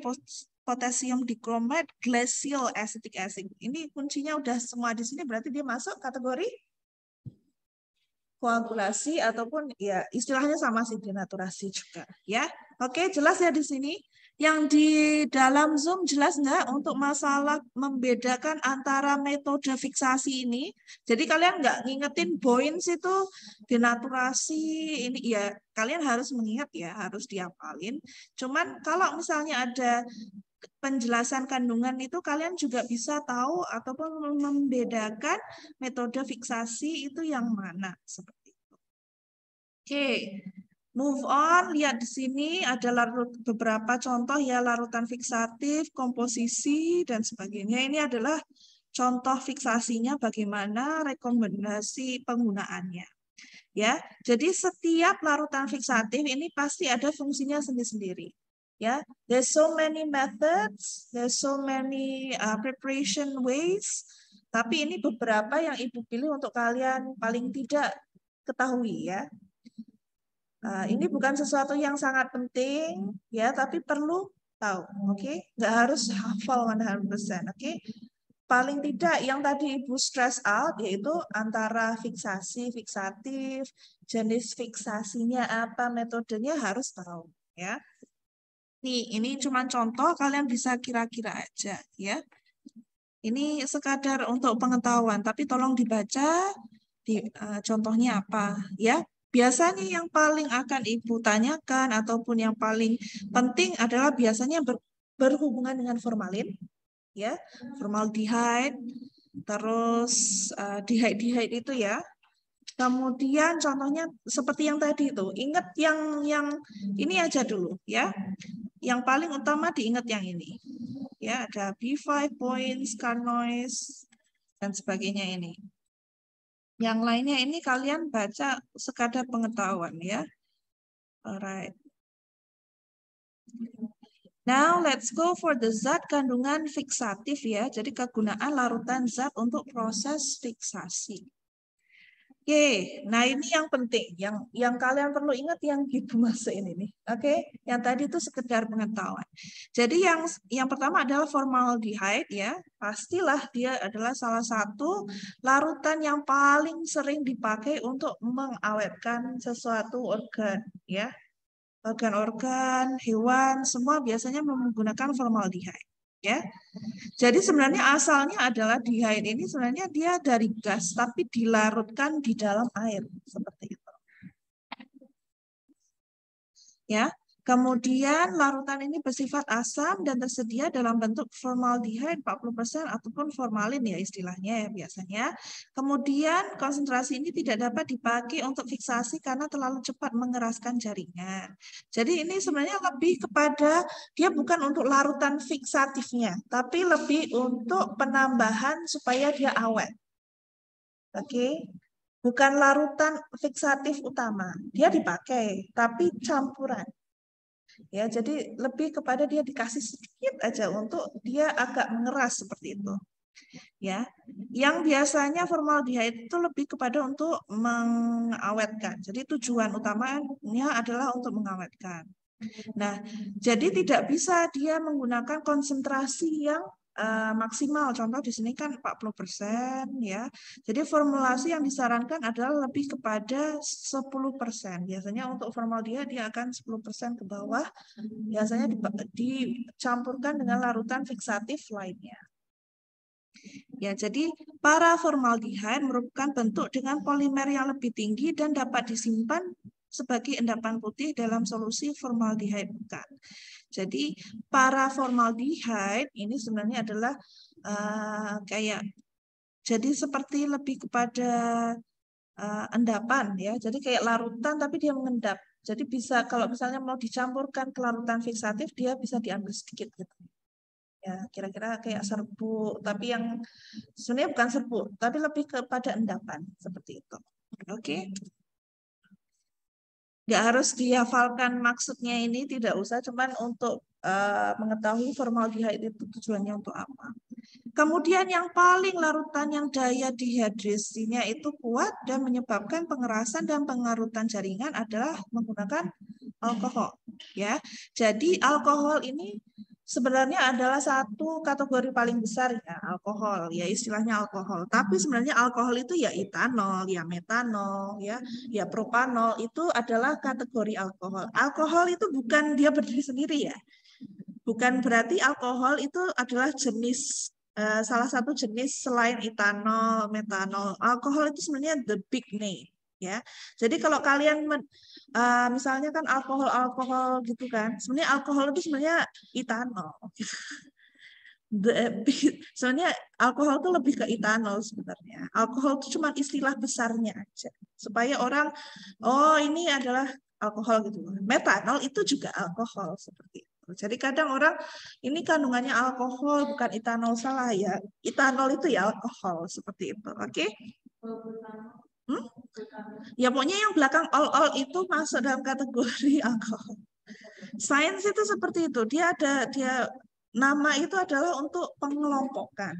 potasium dichromate, glacial acetic acid. Ini kuncinya udah semua di sini, berarti dia masuk kategori koagulasi ataupun ya istilahnya sama sih, denaturasi juga ya. Oke, jelas ya di sini. Yang di dalam Zoom jelas nggak untuk masalah membedakan antara metode fiksasi ini? Jadi kalian nggak ngingetin Boyens itu denaturasi ini ya, kalian harus mengingat ya, harus dihafalin. Cuman kalau misalnya ada penjelasan kandungan itu kalian juga bisa tahu ataupun membedakan metode fiksasi itu yang mana seperti itu. Oke, move on. Lihat di sini ada beberapa contoh ya, larutan fiksatif, komposisi dan sebagainya. Ini adalah contoh fiksasinya, bagaimana rekomendasi penggunaannya. Ya, jadi setiap larutan fiksatif ini pasti ada fungsinya sendiri-sendiri. Ya, there's so many methods, there's so many preparation ways. Tapi ini beberapa yang Ibu pilih untuk kalian paling tidak ketahui ya. Ini bukan sesuatu yang sangat penting ya, tapi perlu tahu. Oke, nggak harus hafal 100%. Oke. Paling tidak yang tadi Ibu stress out yaitu antara fiksasi, fiksatif, jenis fiksasinya apa, metodenya harus tahu ya. Nih, ini cuma contoh, kalian bisa kira-kira aja ya. Ini sekadar untuk pengetahuan, tapi tolong dibaca contohnya apa ya. Biasanya yang paling akan Ibu tanyakan ataupun yang paling penting adalah biasanya berhubungan dengan formalin ya, formaldehyde, terus dehyde itu ya. Kemudian contohnya seperti yang tadi itu, ingat yang ini aja dulu ya. Yang paling utama diingat yang ini. Ya, ada B5 points, carnoise dan sebagainya ini. Yang lainnya ini kalian baca sekadar pengetahuan ya. Alright. Now let's go for the zat kandungan fiksatif ya. Jadi kegunaan larutan zat untuk proses fiksasi. Oke, nah ini yang penting, yang kalian perlu ingat yang gitu masukin ini. Oke, yang tadi itu sekedar pengetahuan. Jadi yang pertama adalah formaldehyde ya. Pastilah dia adalah salah satu larutan yang paling sering dipakai untuk mengawetkan sesuatu organ ya. Organ-organ, hewan, semua biasanya menggunakan formaldehyde. Ya, jadi sebenarnya asalnya adalah dehyde ini sebenarnya dia dari gas, tapi dilarutkan di dalam air seperti itu. Ya, Kemudian larutan ini bersifat asam dan tersedia dalam bentuk formaldehyde 40% ataupun formalin ya istilahnya ya biasanya. Kemudian konsentrasi ini tidak dapat dipakai untuk fiksasi karena terlalu cepat mengeraskan jaringan. Jadi ini sebenarnya lebih kepada dia bukan untuk larutan fiksatifnya, tapi lebih untuk penambahan supaya dia awet. Oke. Bukan larutan fiksatif utama. Dia dipakai, tapi campuran. Ya, jadi lebih kepada dia dikasih sedikit aja untuk dia agak mengeras seperti itu. Ya, yang biasanya formaldehyde itu lebih kepada untuk mengawetkan. Jadi tujuan utamanya adalah untuk mengawetkan. Nah, jadi tidak bisa dia menggunakan konsentrasi yang maksimal. Contoh di sini kan 40% ya. Jadi formulasi yang disarankan adalah lebih kepada 10%. Biasanya untuk formaldehyde dia akan 10% ke bawah. Biasanya dicampurkan dengan larutan fiksatif lainnya. Ya, jadi paraformaldehyde merupakan bentuk dengan polimer yang lebih tinggi dan dapat disimpan sebagai endapan putih dalam solusi formaldehyde bukan. Jadi paraformaldehyde ini sebenarnya adalah jadi seperti lebih kepada endapan ya. Jadi kayak larutan tapi dia mengendap. Jadi bisa kalau misalnya mau dicampurkan ke larutan fiksatif dia bisa diambil sedikit gitu. Ya, kira-kira kayak serbuk, tapi yang sebenarnya bukan serbuk, tapi lebih kepada endapan seperti itu. Oke. Nggak harus dihafalkan maksudnya ini, tidak usah, cuman untuk mengetahui formaldehyde itu tujuannya untuk apa. Kemudian yang paling larutan yang daya dehidrasinya itu kuat dan menyebabkan pengerasan dan pengarutan jaringan adalah menggunakan alkohol. Ya, jadi alkohol ini sebenarnya adalah satu kategori paling besar ya alkohol ya istilahnya alkohol. Tapi sebenarnya alkohol itu ya etanol, ya metanol, ya propanol itu adalah kategori alkohol. Alkohol itu bukan dia berdiri sendiri ya. Bukan berarti alkohol itu adalah jenis salah satu jenis selain etanol, metanol. Alkohol itu sebenarnya the big name ya. Jadi kalau kalian misalnya kan alkohol gitu kan, sebenarnya alkohol itu sebenarnya etanol. Sebenarnya alkohol itu lebih ke etanol sebenarnya. Alkohol itu cuma istilah besarnya aja supaya orang oh ini adalah alkohol gitu. Metanol itu juga alkohol seperti itu. Jadi kadang orang ini kandungannya alkohol bukan etanol salah ya. Etanol itu ya alkohol seperti itu. Oke? Ya pokoknya yang belakang all itu masuk dalam kategori alkohol. Sains itu seperti itu. Dia nama itu adalah untuk pengelompokan.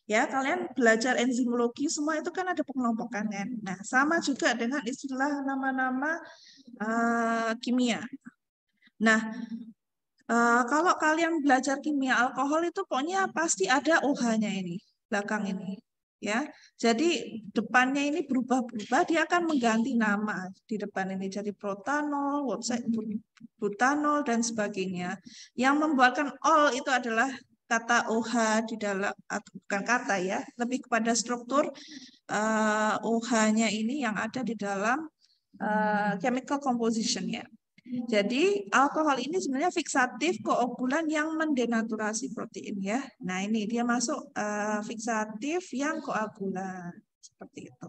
Ya, kalian belajar enzimologi semua itu kan ada pengelompokan kan. Nah, sama juga dengan istilah nama-nama kimia. Nah, kalau kalian belajar kimia alkohol itu pokoknya pasti ada OH-nya ini, belakang ini. Ya, jadi depannya ini berubah-berubah, dia akan mengganti nama di depan ini jadi protanol, butanol dan sebagainya. Yang membuatkan ol itu adalah kata OH di dalam atau bukan kata ya, lebih kepada struktur OH-nya ini yang ada di dalam chemical composition-nya. Jadi alkohol ini sebenarnya fiksatif koagulan yang mendenaturasi protein ya. Nah ini dia masuk fiksatif yang koagulan seperti itu.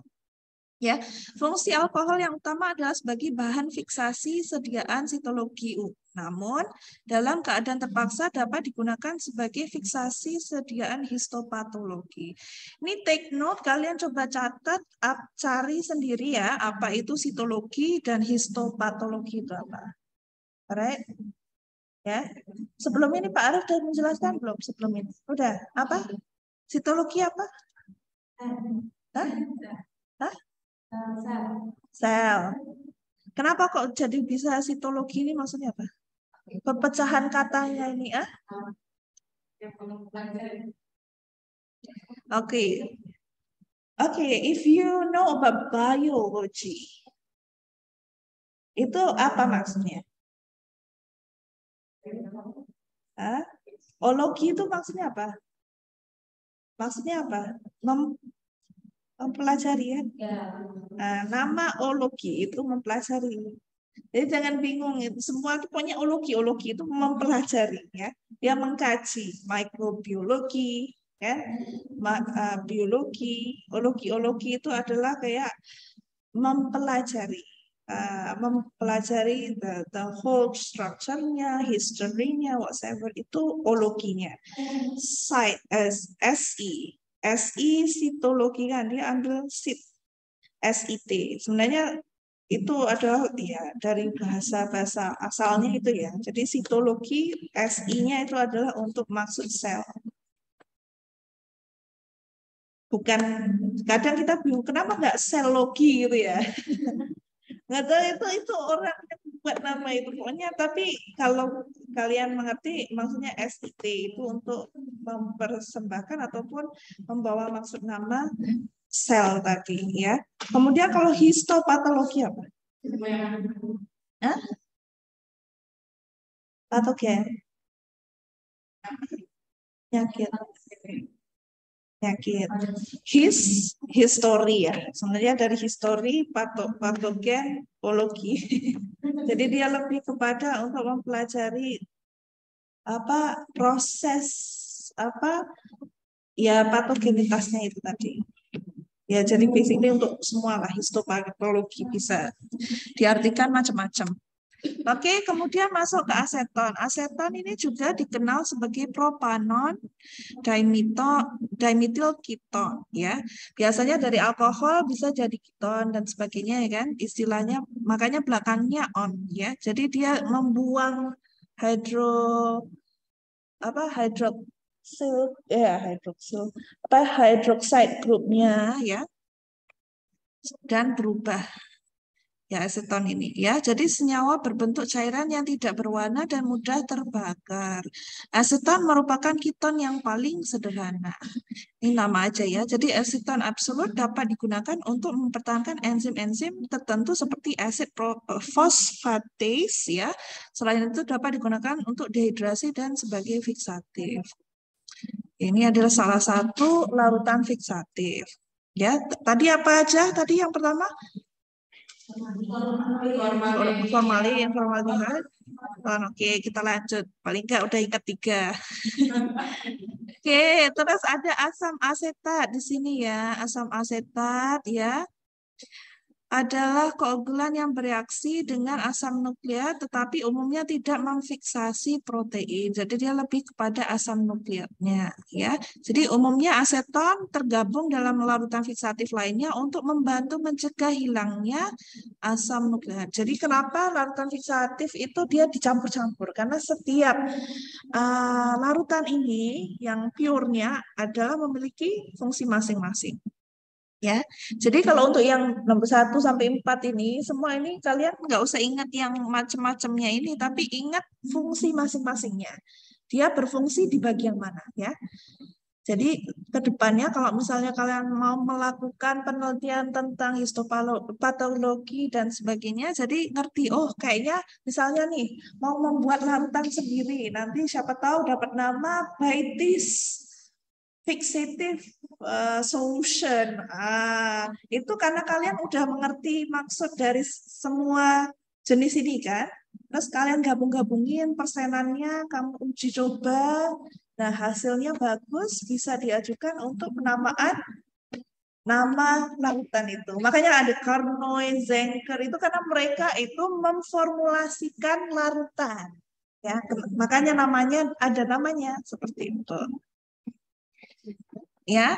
Ya, fungsi alkohol yang utama adalah sebagai bahan fiksasi sediaan sitologi U. Namun dalam keadaan terpaksa dapat digunakan sebagai fiksasi sediaan histopatologi. Ini take note, kalian coba catat, cari sendiri ya apa itu sitologi dan histopatologi itu apa. Alright. Ya. Sebelum ini Pak Arif sudah menjelaskan belum? Sebelum ini. Udah. Apa? Sitologi apa? Hah? Hah? Sel. Kenapa kok jadi bisa sitologi ini maksudnya apa? Pepecahan katanya ini ah? Oke. Oke, if you know about biology, itu apa maksudnya? Hah? Ologi itu maksudnya apa? Maksudnya apa? Mempelajari ya. Nah, nama ologi itu mempelajari. Jadi jangan bingung, itu semua pokoknya ologi itu mempelajari ya. Dia mengkaji mikrobiologi ya, biologi, ologi itu adalah kayak mempelajari the whole structure-nya, history-nya, whatever itu ologinya. SI sitologi kan dia ambil SIT. Sebenarnya itu adalah ya dari bahasa asalnya itu ya. Jadi sitologi SI-nya itu adalah untuk maksud sel. Bukan, kadang kita bingung kenapa nggak selogi gitu ya. Nggak tahu itu orang yang buat nama itu pokoknya. Tapi kalau kalian mengerti maksudnya SIT itu untuk mempersembahkan ataupun membawa maksud nama sel tadi ya. Kemudian kalau histopatologi apa? Hah? Patogen. Penyakit. History ya. Sebenarnya dari history patogenologi. Jadi dia lebih kepada untuk mempelajari proses ya patogenitasnya itu tadi. Ya jadi basically untuk semua lah histopatologi bisa diartikan macam-macam. Oke, kemudian masuk ke aseton. Aseton ini juga dikenal sebagai propanon dimetil keton ya. Biasanya dari alkohol bisa jadi keton dan sebagainya ya kan. Istilahnya makanya belakangnya on ya. Jadi dia membuang hydroxide grupnya ya dan berubah ya aseton ini ya. Jadi senyawa berbentuk cairan yang tidak berwarna dan mudah terbakar. Aseton merupakan keton yang paling sederhana. Ini nama aja ya. Jadi aseton absolut dapat digunakan untuk mempertahankan enzim-enzim tertentu seperti asid fosfatase ya. Selain itu dapat digunakan untuk dehidrasi dan sebagai fiksatif. Ini adalah salah satu larutan fiksatif. Ya, tadi apa aja? Tadi yang pertama formaldehyde. Oke, kita lanjut. Paling nggak udah ingat 3. Oke, terus ada asam asetat di sini ya. Asam asetat ya adalah koagulan yang bereaksi dengan asam nukleat tetapi umumnya tidak memfiksasi protein. Jadi dia lebih kepada asam nukleatnya ya. Jadi umumnya aseton tergabung dalam larutan fiksatif lainnya untuk membantu mencegah hilangnya asam nukleat. Jadi kenapa larutan fiksatif itu dia dicampur-campur? Karena setiap larutan ini yang pure-nya adalah memiliki fungsi masing-masing. Ya, jadi kalau untuk yang nomor 1 sampai 4 ini, semua ini kalian nggak usah ingat yang macam-macamnya ini, tapi ingat fungsi masing-masingnya. Dia berfungsi di bagian mana, ya. Jadi ke depannya kalau misalnya kalian mau melakukan penelitian tentang histopatologi dan sebagainya, jadi ngerti, oh kayaknya misalnya nih, mau membuat larutan sendiri, nanti siapa tahu dapat nama by this fixative solution. Itu karena kalian udah mengerti maksud dari semua jenis ini kan. Terus kalian gabung-gabungin persenannya, kamu uji coba. Nah, hasilnya bagus, bisa diajukan untuk penamaan nama larutan itu. Makanya ada Carnoy, Zenker, itu karena mereka itu memformulasikan larutan. Ya, makanya namanya ada namanya seperti itu. Ya,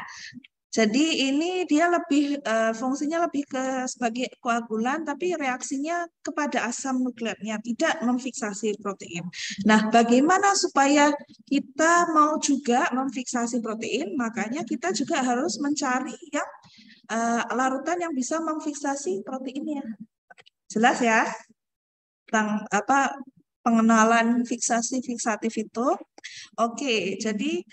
jadi ini dia lebih fungsinya lebih ke sebagai koagulan, tapi reaksinya kepada asam nukleatnya, tidak memfiksasi protein. Nah, bagaimana supaya kita mau juga memfiksasi protein? Makanya kita juga harus mencari yang larutan yang bisa memfiksasi proteinnya. Jelas ya? Tentang pengenalan fiksasi fiksatif itu. Oke, jadi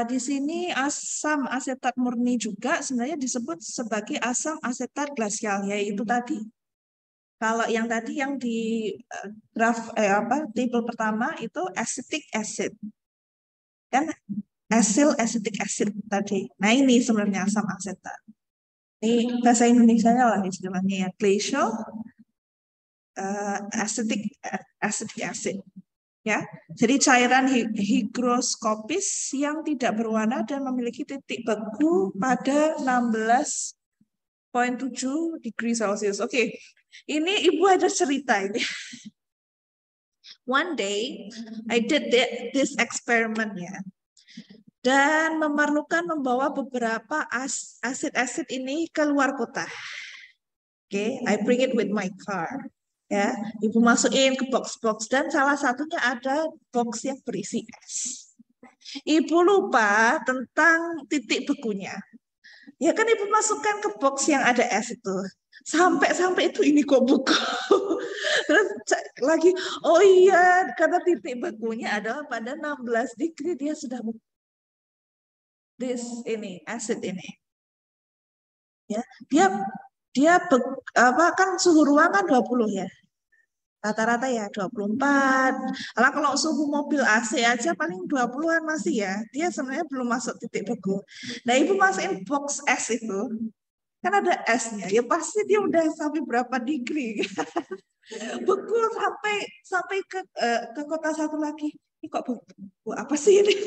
di sini asam asetat murni juga sebenarnya disebut sebagai asam asetat glasial, yaitu tadi. Kalau yang tadi yang di graf table pertama itu acetic acid, kan acetic acid tadi. Nah ini sebenarnya asam asetat. Ini bahasa Indonesianya lah istilahnya ya, glacial acetic acid. Ya, jadi cairan higroskopis yang tidak berwarna dan memiliki titik beku pada 16,7 degree Celcius. Oke, ini ibu ada cerita ini. One day, I did this experiment ya, dan memerlukan membawa beberapa asid ini ke luar kota. Oke, I bring it with my car. Ya, ibu masukin ke box-box dan salah satunya ada box yang berisi es. Ibu lupa tentang titik bekunya. Ya kan ibu masukkan ke box yang ada es itu. Sampai itu ini kok beku. Terus lagi, oh iya, karena titik bekunya adalah pada 16 degree dia sudah beku. Acid ini. Ya, dia kan suhu ruangan 20 ya. Rata-rata ya 24. Kalau suhu mobil AC aja paling 20-an masih ya. Dia sebenarnya belum masuk titik beku. Nah, ibu masukin box es itu. Kan ada esnya. Ya pasti dia udah sampai berapa degree. Beku sampai ke kota satu lagi. Ini kok beku? Apa sih ini?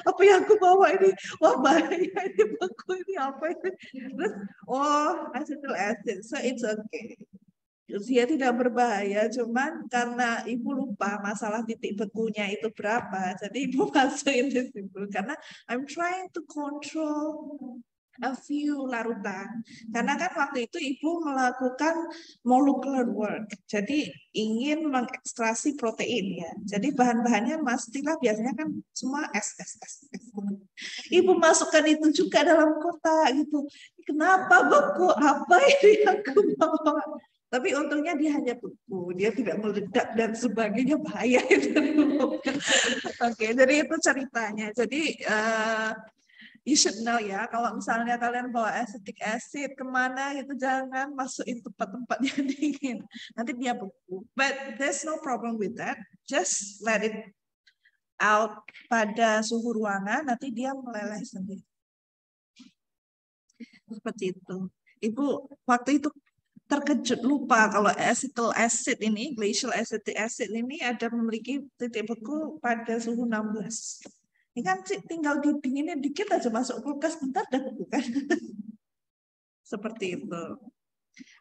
Apa yang aku bawa ini? Wah, bahaya ini beku ini apa ini? Terus, acetic acid. So it's okay. Dia tidak berbahaya, cuman karena ibu lupa masalah titik bekunya itu berapa, jadi ibu masukin di situ karena I'm trying to control a few larutan. Karena kan waktu itu ibu melakukan molecular work, jadi ingin mengekstraksi protein ya. Jadi bahan-bahannya pastilah biasanya kan semua es. Ibu masukkan itu juga dalam kotak gitu. Kenapa beku? Apa ini aku bawa? Tapi untungnya dia hanya beku, dia tidak meledak dan sebagainya, bahaya itu. Oke, jadi itu ceritanya. Jadi you should know ya, kalau misalnya kalian bawa acetic acid kemana gitu, jangan masukin tempat-tempat yang dingin. Nanti dia beku. But there's no problem with that. Just let it out pada suhu ruangan, nanti dia meleleh sendiri. Seperti itu. Ibu waktu itu terkejut lupa kalau acetic acid ini, glacial acetic acid ini ada memiliki titik beku pada suhu 16. Ini kan tinggal didinginin dikit aja masuk kulkas bentar dah beku kan. Seperti itu.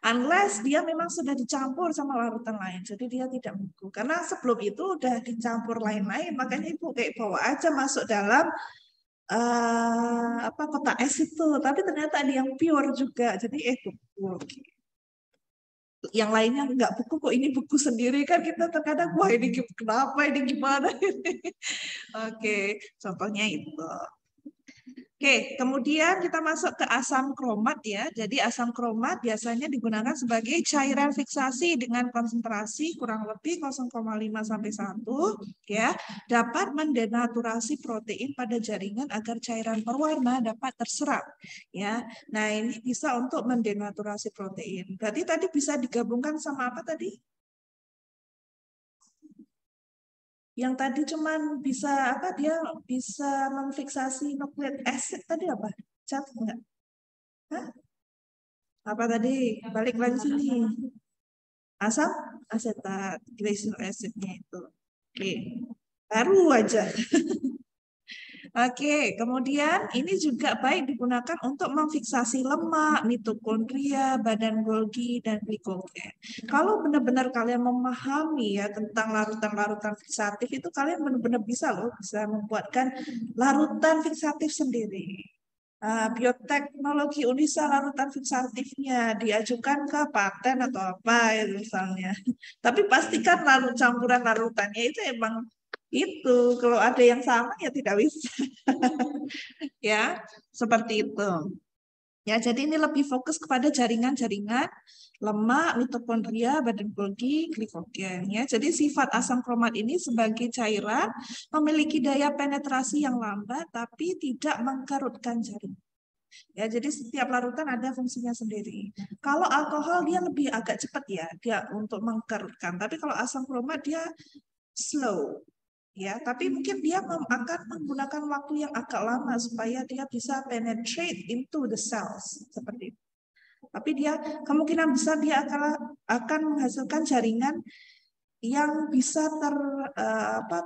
Unless dia memang sudah dicampur sama larutan lain, jadi dia tidak beku. Karena sebelum itu udah dicampur lain-lain, makanya ibu kayak bawa aja masuk dalam kotak es itu. Tapi ternyata ada yang pure juga, jadi beku. Yang lainnya nggak beku kok, ini beku sendiri kan, kita terkadang wah ini kenapa, ini gimana ini. Oke, contohnya itu. Oke, kemudian kita masuk ke asam kromat ya. Jadi asam kromat biasanya digunakan sebagai cairan fiksasi dengan konsentrasi kurang lebih 0,5 sampai 1 ya. Dapat mendenaturasi protein pada jaringan agar cairan berwarna dapat terserap ya. Nah, ini bisa untuk mendenaturasi protein. Berarti tadi bisa digabungkan sama apa tadi? Yang tadi cuman bisa dia bisa memfiksasi nucleic acid tadi apa? Cat enggak? Hah? Apa tadi? Balik lagi sini. Asam asetat, glacial acidnya itu. Oke. Baru aja. Oke, kemudian ini juga baik digunakan untuk memfiksasi lemak, mitokondria, badan Golgi, dan glikogen. Kalau benar-benar kalian memahami ya tentang larutan-larutan fiksatif itu, kalian benar-benar bisa membuatkan larutan fiksatif sendiri. Bioteknologi Unisa larutan fiksatifnya diajukan ke paten atau apa ya misalnya. Tapi pastikan campuran larutannya itu emang itu, kalau ada yang sama ya tidak bisa. Ya, seperti itu. Ya, jadi ini lebih fokus kepada jaringan-jaringan lemak, mitokondria, badan Golgi, glikogen. Ya, jadi sifat asam kromat ini sebagai cairan memiliki daya penetrasi yang lambat, tapi tidak mengkerutkan jaringan. Ya, jadi setiap larutan ada fungsinya sendiri. Kalau alkohol dia lebih agak cepat ya, dia untuk mengkerutkan. Tapi kalau asam kromat dia slow. Ya, tapi mungkin dia akan menggunakan waktu yang agak lama supaya dia bisa penetrate into the cells seperti itu. Tapi dia kemungkinan besar dia akan menghasilkan jaringan yang bisa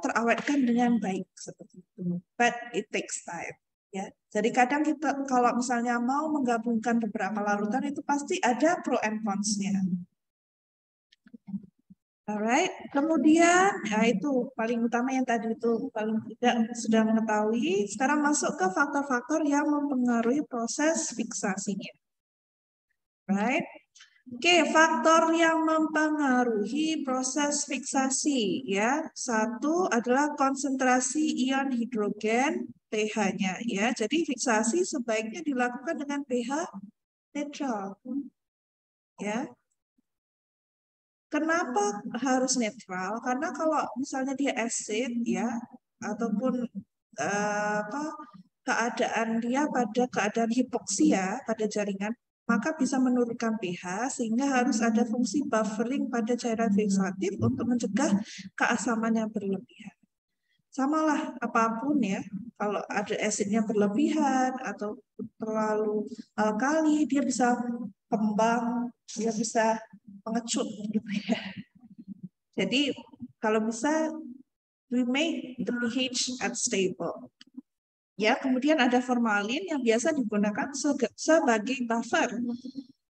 terawetkan dengan baik seperti itu. But it takes time. Ya, jadi kadang kita kalau misalnya mau menggabungkan beberapa larutan itu pasti ada pro and cons-nya. Alright, kemudian ya itu paling utama yang tadi itu paling tidak sudah mengetahui. Sekarang masuk ke faktor-faktor yang mempengaruhi proses fiksasinya. Right? Oke, faktor yang mempengaruhi proses fiksasi ya. Satu adalah konsentrasi ion hidrogen pH-nya ya. Jadi fiksasi sebaiknya dilakukan dengan pH netral. Ya. Kenapa harus netral? Karena kalau misalnya dia acid ya ataupun keadaan dia pada keadaan hipoksia pada jaringan, maka bisa menurunkan pH sehingga harus ada fungsi buffering pada cairan fiksatif untuk mencegah keasaman yang berlebihan. Samalah apapun ya, kalau ada asidnya berlebihan atau terlalu alkali, dia bisa kembang, dia bisa pengecut gitu ya. Jadi kalau bisa we make the pH at stable. Ya, kemudian ada formalin yang biasa digunakan sebagai buffer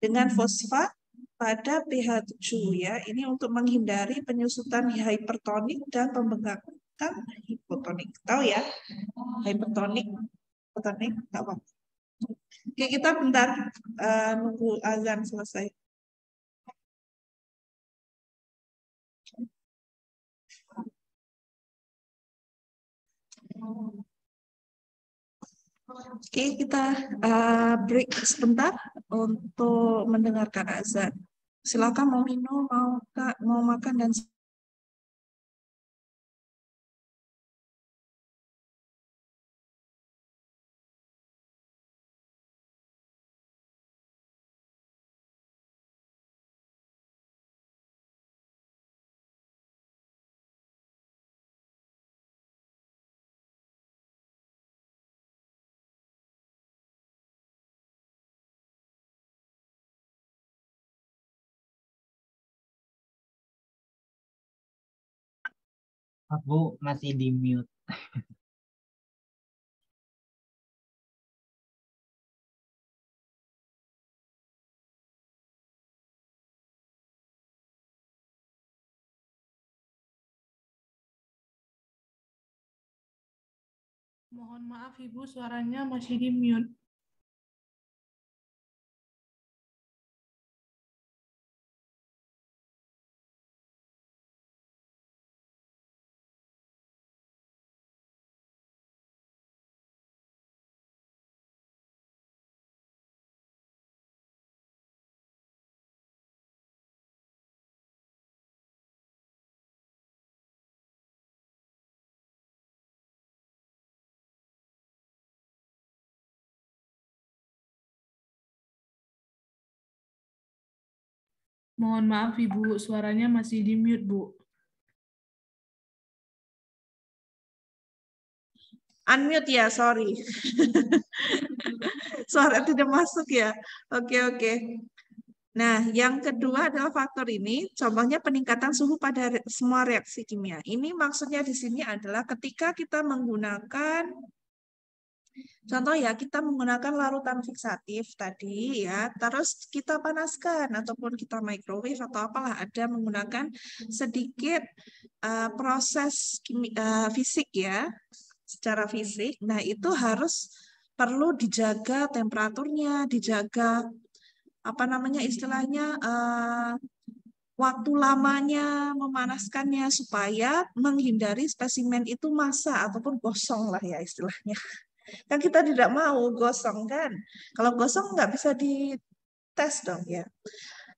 dengan fosfat pada pH 7 ya. Ini untuk menghindari penyusutan hipertonik dan pembengkakan hipotonik. Tahu ya? Hipertonik, hipotonik, enggak apa. Oke, kita bentar nunggu azan selesai. Oke, kita break sebentar untuk mendengarkan azan. Silakan mau minum, mau makan dan Bu, masih di mute. Mohon maaf Ibu, suaranya masih di mute. Mohon maaf Ibu, suaranya masih di mute Bu. unmute ya, sorry. Suara tidak masuk ya. Oke. Nah, yang kedua adalah faktor ini, contohnya peningkatan suhu pada semua reaksi kimia. Ini maksudnya di sini adalah ketika kita menggunakan, contoh ya, kita menggunakan larutan fiksatif tadi ya, terus kita panaskan ataupun kita microwave atau apalah, ada menggunakan sedikit proses fisik ya, secara fisik. Nah, itu harus perlu dijaga temperaturnya, dijaga apa namanya istilahnya waktu lamanya memanaskannya supaya menghindari spesimen itu masa ataupun gosong lah ya istilahnya. Kan kita tidak mau gosong kan. Kalau gosong nggak bisa dites dong ya.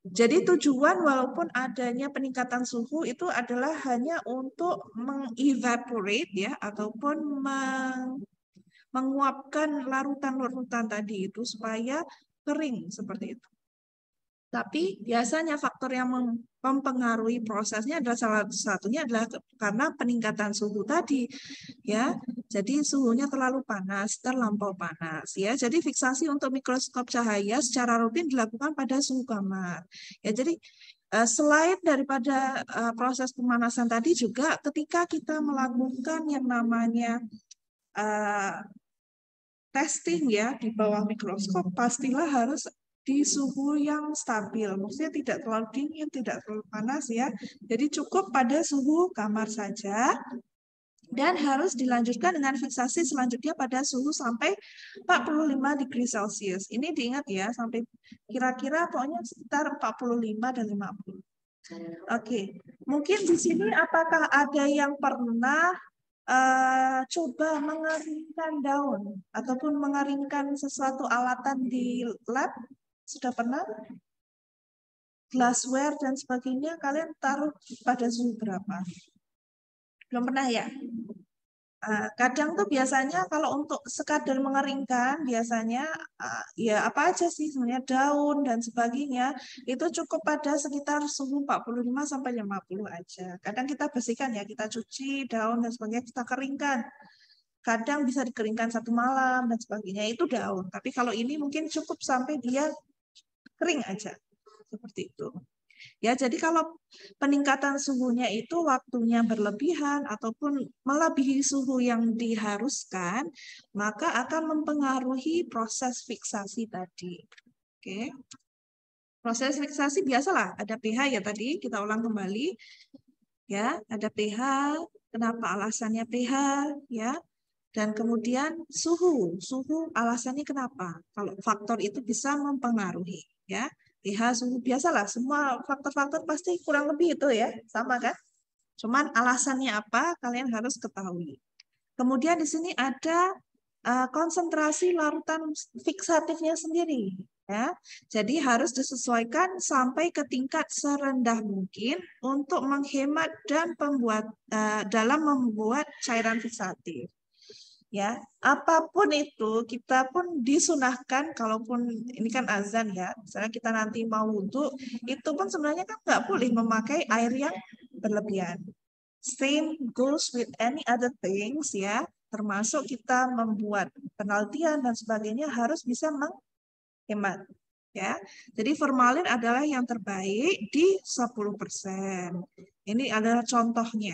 Jadi tujuan walaupun adanya peningkatan suhu itu adalah hanya untuk mengevaporate ya ataupun menguapkan larutan-larutan tadi itu supaya kering seperti itu. Tapi biasanya faktor yang mempengaruhi prosesnya adalah salah satunya adalah karena peningkatan suhu tadi, ya. Jadi suhunya terlalu panas, terlampau panas, ya. Jadi fiksasi untuk mikroskop cahaya secara rutin dilakukan pada suhu kamar. Ya, jadi selain daripada proses pemanasan tadi juga ketika kita melakukan yang namanya testing ya di bawah mikroskop, pastilah harus di suhu yang stabil. Maksudnya tidak terlalu dingin, tidak terlalu panas ya. Jadi cukup pada suhu kamar saja. Dan harus dilanjutkan dengan fiksasi selanjutnya pada suhu sampai 45 degree Celcius. Ini diingat ya, sampai kira-kira pokoknya sekitar 45 dan 50. Oke, mungkin di sini apakah ada yang pernah coba mengeringkan daun ataupun mengeringkan sesuatu alatan di lab? Sudah pernah? Glassware dan sebagainya kalian taruh pada suhu berapa? Belum pernah ya? Kadang tuh biasanya kalau untuk sekadar mengeringkan biasanya ya apa aja sih sebenarnya daun dan sebagainya itu cukup pada sekitar suhu 45 sampai 50 aja. Kadang kita bersihkan ya, kita cuci daun dan sebagainya, kita keringkan. Kadang bisa dikeringkan 1 malam dan sebagainya, itu daun. Tapi kalau ini mungkin cukup sampai dia kering aja. Seperti itu. Ya, jadi kalau peningkatan suhunya itu waktunya berlebihan ataupun melebihi suhu yang diharuskan, maka akan mempengaruhi proses fiksasi tadi. Oke. Proses fiksasi biasalah, ada pH ya tadi, kita ulang kembali. Ya, ada pH, kenapa alasannya pH, ya. Dan kemudian suhu alasannya kenapa? Kalau faktor itu bisa mempengaruhi, ya. pH, suhu, biasalah semua faktor-faktor pasti kurang lebih itu ya, sama kan? Cuman alasannya apa kalian harus ketahui. Kemudian di sini ada konsentrasi larutan fiksatifnya sendiri, ya. Jadi harus disesuaikan sampai ke tingkat serendah mungkin untuk menghemat dan dalam membuat cairan fiksatif. Ya, apapun itu kita pun disunahkan, kalaupun ini kan azan ya, misalnya kita nanti mau wudhu, itu pun sebenarnya kan nggak boleh memakai air yang berlebihan. Same goes with any other things ya, termasuk kita membuat penelitian dan sebagainya harus bisa menghemat. Ya, jadi formalin adalah yang terbaik di 10%. Ini adalah contohnya.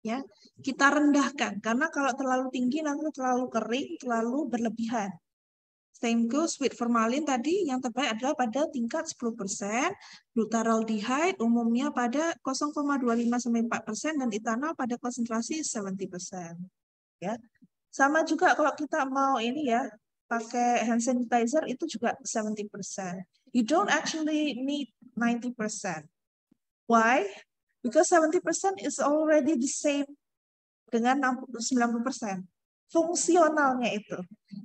Ya, kita rendahkan karena kalau terlalu tinggi nanti terlalu kering, terlalu berlebihan. Same goes with formalin tadi, yang terbaik adalah pada tingkat 10%, glutaraldehyde umumnya pada 0,25-4% dan etanol pada konsentrasi 70%. Ya. Sama juga kalau kita mau ini ya, pakai hand sanitizer itu juga 70%. You don't actually need 90%. Why? Because 70% is already the same dengan 90%. Fungsionalnya itu.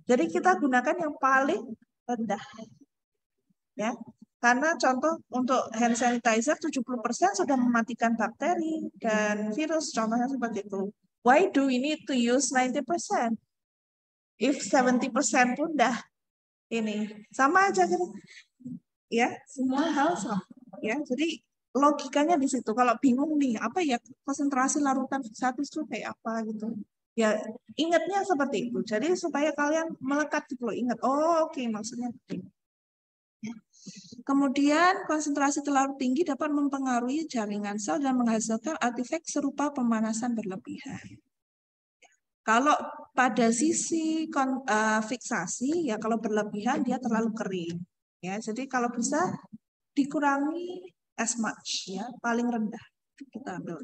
Jadi kita gunakan yang paling rendah. Ya. Karena contoh untuk hand sanitizer 70% sudah mematikan bakteri dan virus, contohnya seperti itu. Why do we need to use 90%? If 70% pun dah ini sama aja kan. Ya, semua hal sama. Ya, jadi logikanya di situ. Kalau bingung nih, apa ya konsentrasi larutan fiksatif itu kayak apa gitu. Ya, ingatnya seperti itu. Jadi supaya kalian melekat gitu loh, ingat. Oh, oke, maksudnya begini. Ya. Kemudian konsentrasi terlalu tinggi dapat mempengaruhi jaringan sel dan menghasilkan artefak serupa pemanasan berlebihan. Kalau pada sisi fiksasi, ya kalau berlebihan dia terlalu kering. Ya, jadi kalau bisa dikurangi as much, ya paling rendah kita ambil.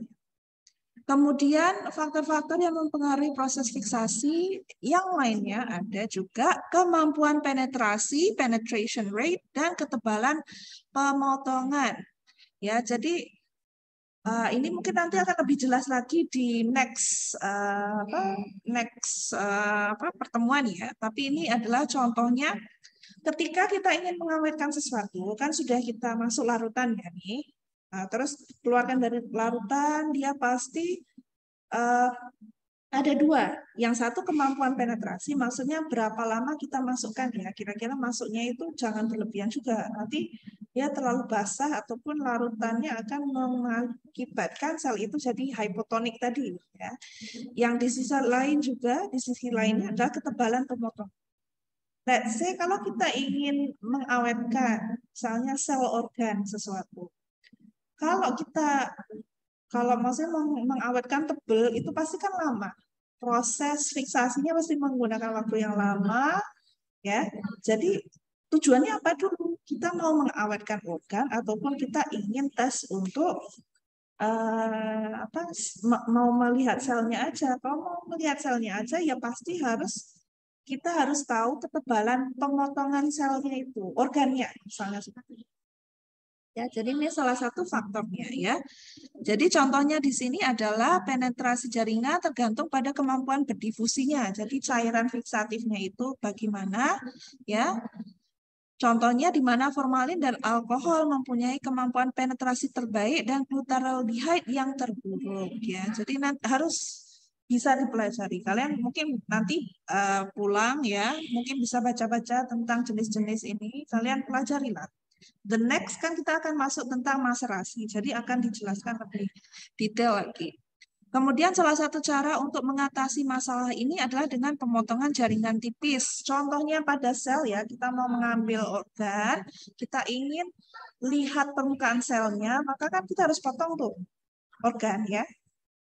Kemudian faktor-faktor yang mempengaruhi proses fiksasi yang lainnya ada juga kemampuan penetrasi, penetration rate, dan ketebalan pemotongan. Ya, jadi ini mungkin nanti akan lebih jelas lagi di next pertemuan ya. Tapi ini adalah contohnya ketika kita ingin mengawetkan sesuatu, kan sudah kita masuk larutan ya nih. Nah, terus keluarkan dari larutan, dia pasti ada dua. Yang satu kemampuan penetrasi, maksudnya berapa lama kita masukkan ya. Kira-kira masuknya itu jangan berlebihan juga. Nanti ya terlalu basah ataupun larutannya akan mengakibatkan sel itu jadi hipotonik tadi ya. Yang di sisi lain juga, di sisi lainnya adalah ketebalan pemotong. Let's say kalau kita ingin mengawetkan misalnya sel organ sesuatu. Kalau maksudnya mengawetkan tebel itu pasti kan lama. Proses fiksasinya pasti menggunakan waktu yang lama ya. Jadi tujuannya apa dulu? Kita mau mengawetkan organ ataupun kita ingin tes untuk mau melihat selnya aja. Kalau mau melihat selnya aja ya pasti kita harus tahu ketebalan pemotongan selnya itu, organnya misalnya seperti itu. Ya, jadi ini salah satu faktornya ya. Jadi contohnya di sini adalah penetrasi jaringan tergantung pada kemampuan berdifusinya. Jadi cairan fiksatifnya itu bagaimana ya. Contohnya di mana formalin dan alkohol mempunyai kemampuan penetrasi terbaik dan glutaraldehyde yang terburuk ya. Jadi harus bisa dipelajari. Kalian mungkin nanti pulang ya, mungkin bisa baca-baca tentang jenis-jenis ini. Kalian pelajarilah. The next kan kita akan masuk tentang maserasi. Jadi akan dijelaskan lebih detail lagi. Kemudian salah satu cara untuk mengatasi masalah ini adalah dengan pemotongan jaringan tipis. Contohnya pada sel ya, kita mau mengambil organ, kita ingin lihat permukaan selnya, maka kan kita harus potong tuh organ ya.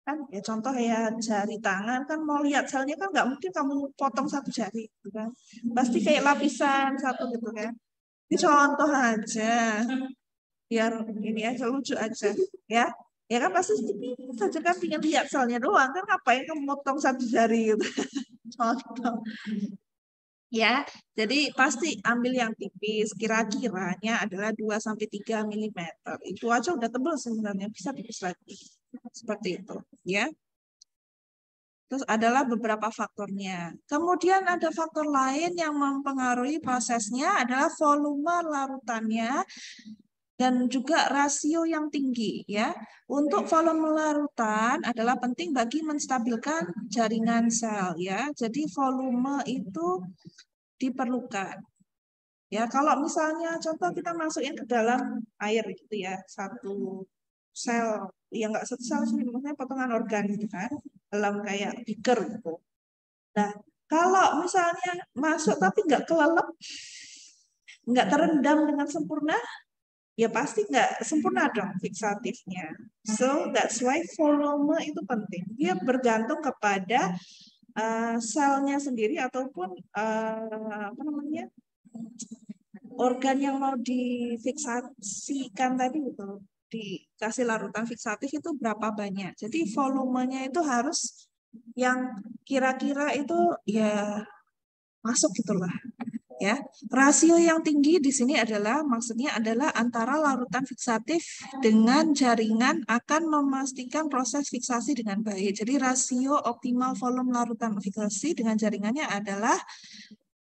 Kan ya contoh ya jari tangan kan mau lihat selnya kan nggak mungkin kamu potong satu jari gitu kan. Pasti kayak lapisan satu gitu kan. Ini contoh aja. Biar ini aja lucu aja ya. Ya kan pasti tipis saja kan ingin lihat selnya doang kan ngapain kamu motong satu jari gitu. Contoh. Ya, jadi pasti ambil yang tipis, kira-kiranya adalah 2-3 mm. Itu aja udah tebal sebenarnya, bisa tipis lagi. Seperti itu, ya. Terus adalah beberapa faktornya. Kemudian ada faktor lain yang mempengaruhi prosesnya adalah volume larutannya dan juga rasio yang tinggi ya. Untuk volume larutan adalah penting bagi menstabilkan jaringan sel ya. Jadi volume itu diperlukan. Ya, kalau misalnya contoh kita masukin ke dalam air gitu ya, satu sel, ya nggak satu sel sih, maksudnya potongan organ gitu kan, dalam kayak beaker gitu. Nah, kalau misalnya masuk tapi nggak kelelep, nggak terendam dengan sempurna, ya pasti nggak sempurna dong fiksatifnya. So that's why volume itu penting. Dia bergantung kepada selnya sendiri ataupun apa namanya organ yang mau difiksasikan tadi itu dikasih larutan fiksatif itu berapa banyak. Jadi volumenya itu harus yang kira-kira itu ya masuk gitulah. Ya, rasio yang tinggi di sini adalah maksudnya adalah antara larutan fiksatif dengan jaringan akan memastikan proses fiksasi dengan baik. Jadi rasio optimal volume larutan fiksasi dengan jaringannya adalah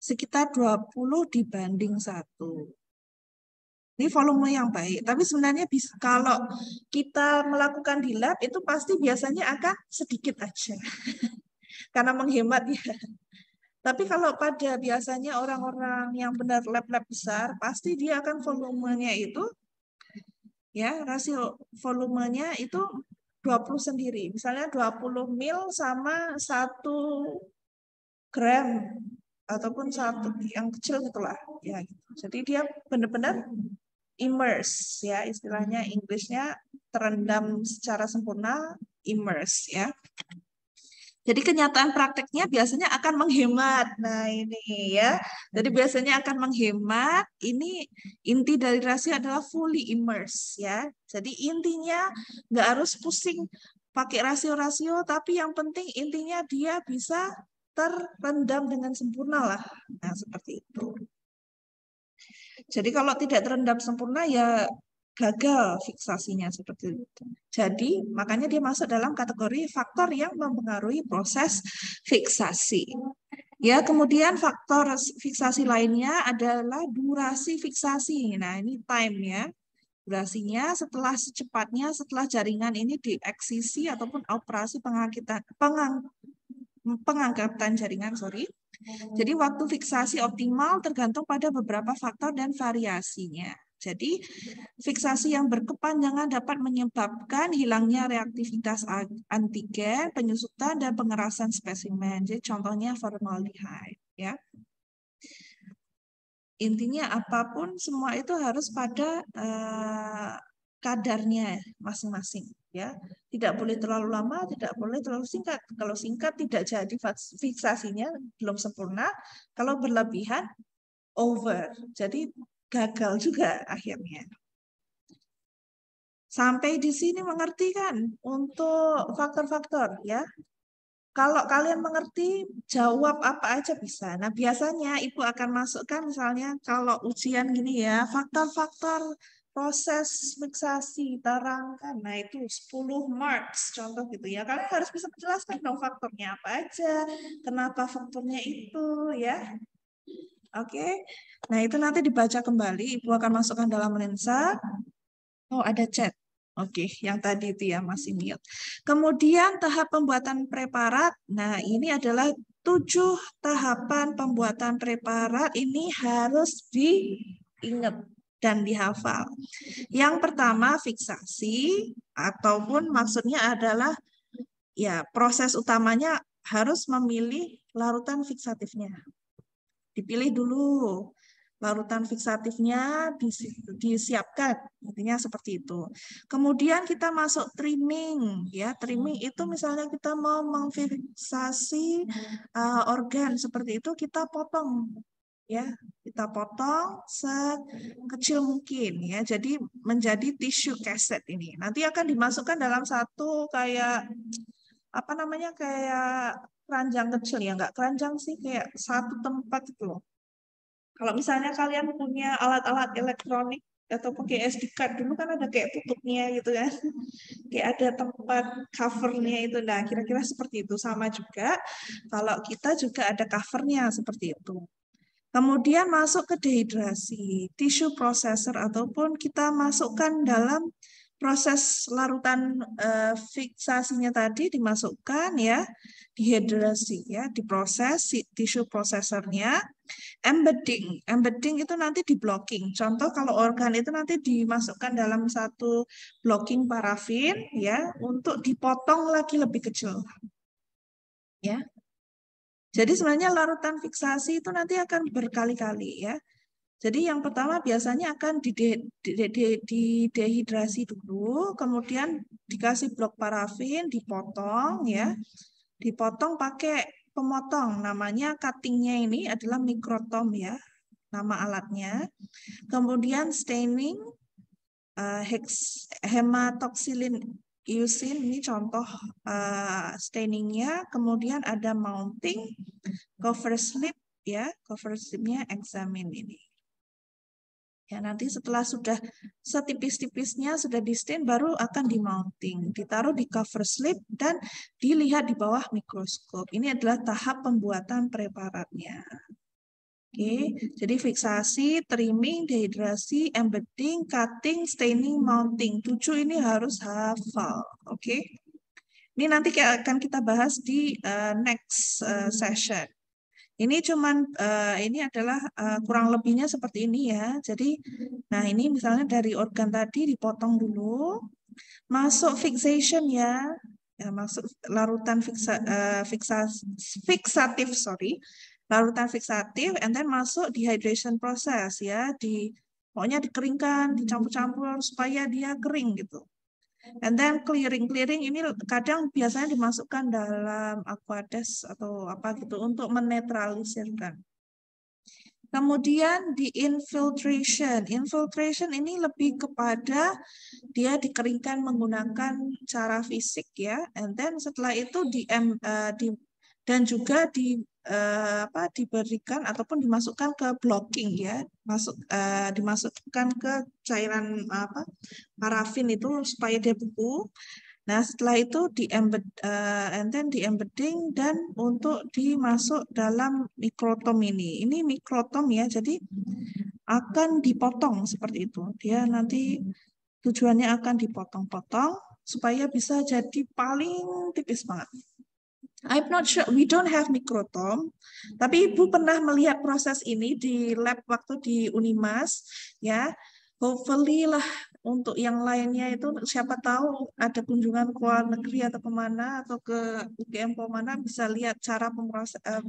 sekitar 20 dibanding 1. Ini volume yang baik. Tapi sebenarnya bisa, kalau kita melakukan di lab itu pasti biasanya akan sedikit aja. Karena menghemat ya. Tapi kalau pada biasanya orang-orang yang benar lab-lab besar, pasti dia akan volumenya itu, ya rasio volumenya itu 20 sendiri. Misalnya 20 mil sama 1 gram, ataupun satu yang kecil gitulah. Ya, gitu. Jadi dia benar-benar immerse, ya istilahnya Inggrisnya terendam secara sempurna, immerse, ya. Jadi kenyataan prakteknya biasanya akan menghemat. Nah ini ya. Jadi biasanya akan menghemat. Ini inti dari rasio adalah fully immerse ya. Jadi intinya nggak harus pusing pakai rasio-rasio, tapi yang penting intinya dia bisa terendam dengan sempurna lah. Nah seperti itu. Jadi kalau tidak terendam sempurna ya gagal fiksasinya seperti itu. Jadi makanya dia masuk dalam kategori faktor yang mempengaruhi proses fiksasi. Ya, kemudian faktor fiksasi lainnya adalah durasi fiksasi. Nah, ini time ya. Durasinya secepatnya setelah jaringan ini dieksisi ataupun operasi pengangkatan jaringan, Jadi waktu fiksasi optimal tergantung pada beberapa faktor dan variasinya. Jadi, fiksasi yang berkepanjangan dapat menyebabkan hilangnya reaktivitas antigen, penyusutan, dan pengerasan spesimen. Jadi, contohnya formaldehyde. Ya. Intinya apapun, semua itu harus pada kadarnya masing-masing. Ya. Tidak boleh terlalu lama, tidak boleh terlalu singkat. Kalau singkat tidak jadi fiksasinya, belum sempurna. Kalau berlebihan, over. Jadi, gagal juga akhirnya. Sampai di sini mengerti kan untuk faktor-faktor ya. Kalau kalian mengerti, jawab apa aja bisa. Nah, biasanya Ibu akan masukkan misalnya kalau ujian gini ya, faktor-faktor proses fiksasi terangkan. Nah, itu 10 marks contoh gitu ya. Kalian harus bisa menjelaskan dong faktornya apa aja, kenapa faktornya itu ya. Oke. Nah, itu nanti dibaca kembali, Ibu akan masukkan dalam lensa. Oh, ada chat. Oke, yang tadi itu ya masih mute. Kemudian tahap pembuatan preparat. Nah, ini adalah 7 tahapan pembuatan preparat. Ini harus diingat dan dihafal. Yang pertama fiksasi, ataupun maksudnya adalah ya proses utamanya harus memilih larutan fiksatifnya. Dipilih dulu. Larutan fiksatifnya disiapkan, intinya seperti itu. Kemudian kita masuk trimming, ya trimming itu misalnya kita mau memfiksasi organ seperti itu kita potong, ya kita potong sekecil mungkin, ya jadi menjadi tissue cassette ini. Nanti akan dimasukkan dalam satu kayak apa namanya kayak keranjang kecil ya, nggak keranjang sih kayak satu tempat itu loh. Kalau misalnya kalian punya alat-alat elektronik atau pakai SD card dulu kan ada kayak tutupnya gitu kan. Kayak ada tempat covernya itu. Nah, kira-kira seperti itu. Sama juga kalau kita juga ada covernya seperti itu. Kemudian masuk ke dehidrasi, tissue processor ataupun kita masukkan dalam proses larutan fiksasinya tadi dimasukkan ya, dehidrasi ya, diproses tissue prosesornya. Embedding itu nanti di blocking. Contoh kalau organ itu nanti dimasukkan dalam satu blocking parafin ya untuk dipotong lagi lebih kecil. Ya. Jadi sebenarnya larutan fiksasi itu nanti akan berkali-kali ya. Jadi yang pertama biasanya akan didehidrasi dulu, kemudian dikasih blok parafin, dipotong ya. Dipotong pakai pemotong, namanya cuttingnya ini adalah mikrotom ya, nama alatnya. Kemudian staining, hematoxylin eusin, ini contoh stainingnya. Kemudian ada mounting, cover slip ya, cover slipnya examine ini. Ya, nanti setelah sudah setipis-tipisnya sudah di stain baru akan di-mounting, ditaruh di cover slip dan dilihat di bawah mikroskop. Ini adalah tahap pembuatan preparatnya. Oke, jadi fiksasi, trimming, dehidrasi, embedding, cutting, staining, mounting. 7 ini harus hafal. Oke. Ini nanti akan kita bahas di next session. Ini cuman ini adalah kurang lebihnya seperti ini ya. Jadi, nah ini misalnya dari organ tadi dipotong dulu, masuk fixation ya, masuk larutan fiksatif, larutan fiksatif, and then masuk dehydration proses ya, pokoknya dikeringkan, dicampur-campur supaya dia kering gitu. And then clearing ini kadang biasanya dimasukkan dalam aqueous atau apa gitu untuk menetralisirkan. Kemudian di infiltration ini lebih kepada dia dikeringkan menggunakan cara fisik ya. And then setelah itu dan juga diberikan ataupun dimasukkan ke blocking ya, dimasukkan ke cairan parafin itu supaya dia beku. Nah setelah itu di embedding dan untuk dimasuk dalam mikrotom ini mikrotom ya, jadi akan dipotong seperti itu. Dia nanti tujuannya akan dipotong-potong supaya bisa jadi paling tipis banget. I'm not sure, we don't have mikrotom, tapi Ibu pernah melihat proses ini di lab waktu di Unimas, ya. hopefully lah untuk yang lainnya itu siapa tahu ada kunjungan ke luar negeri atau kemana atau ke UGM kemana bisa lihat cara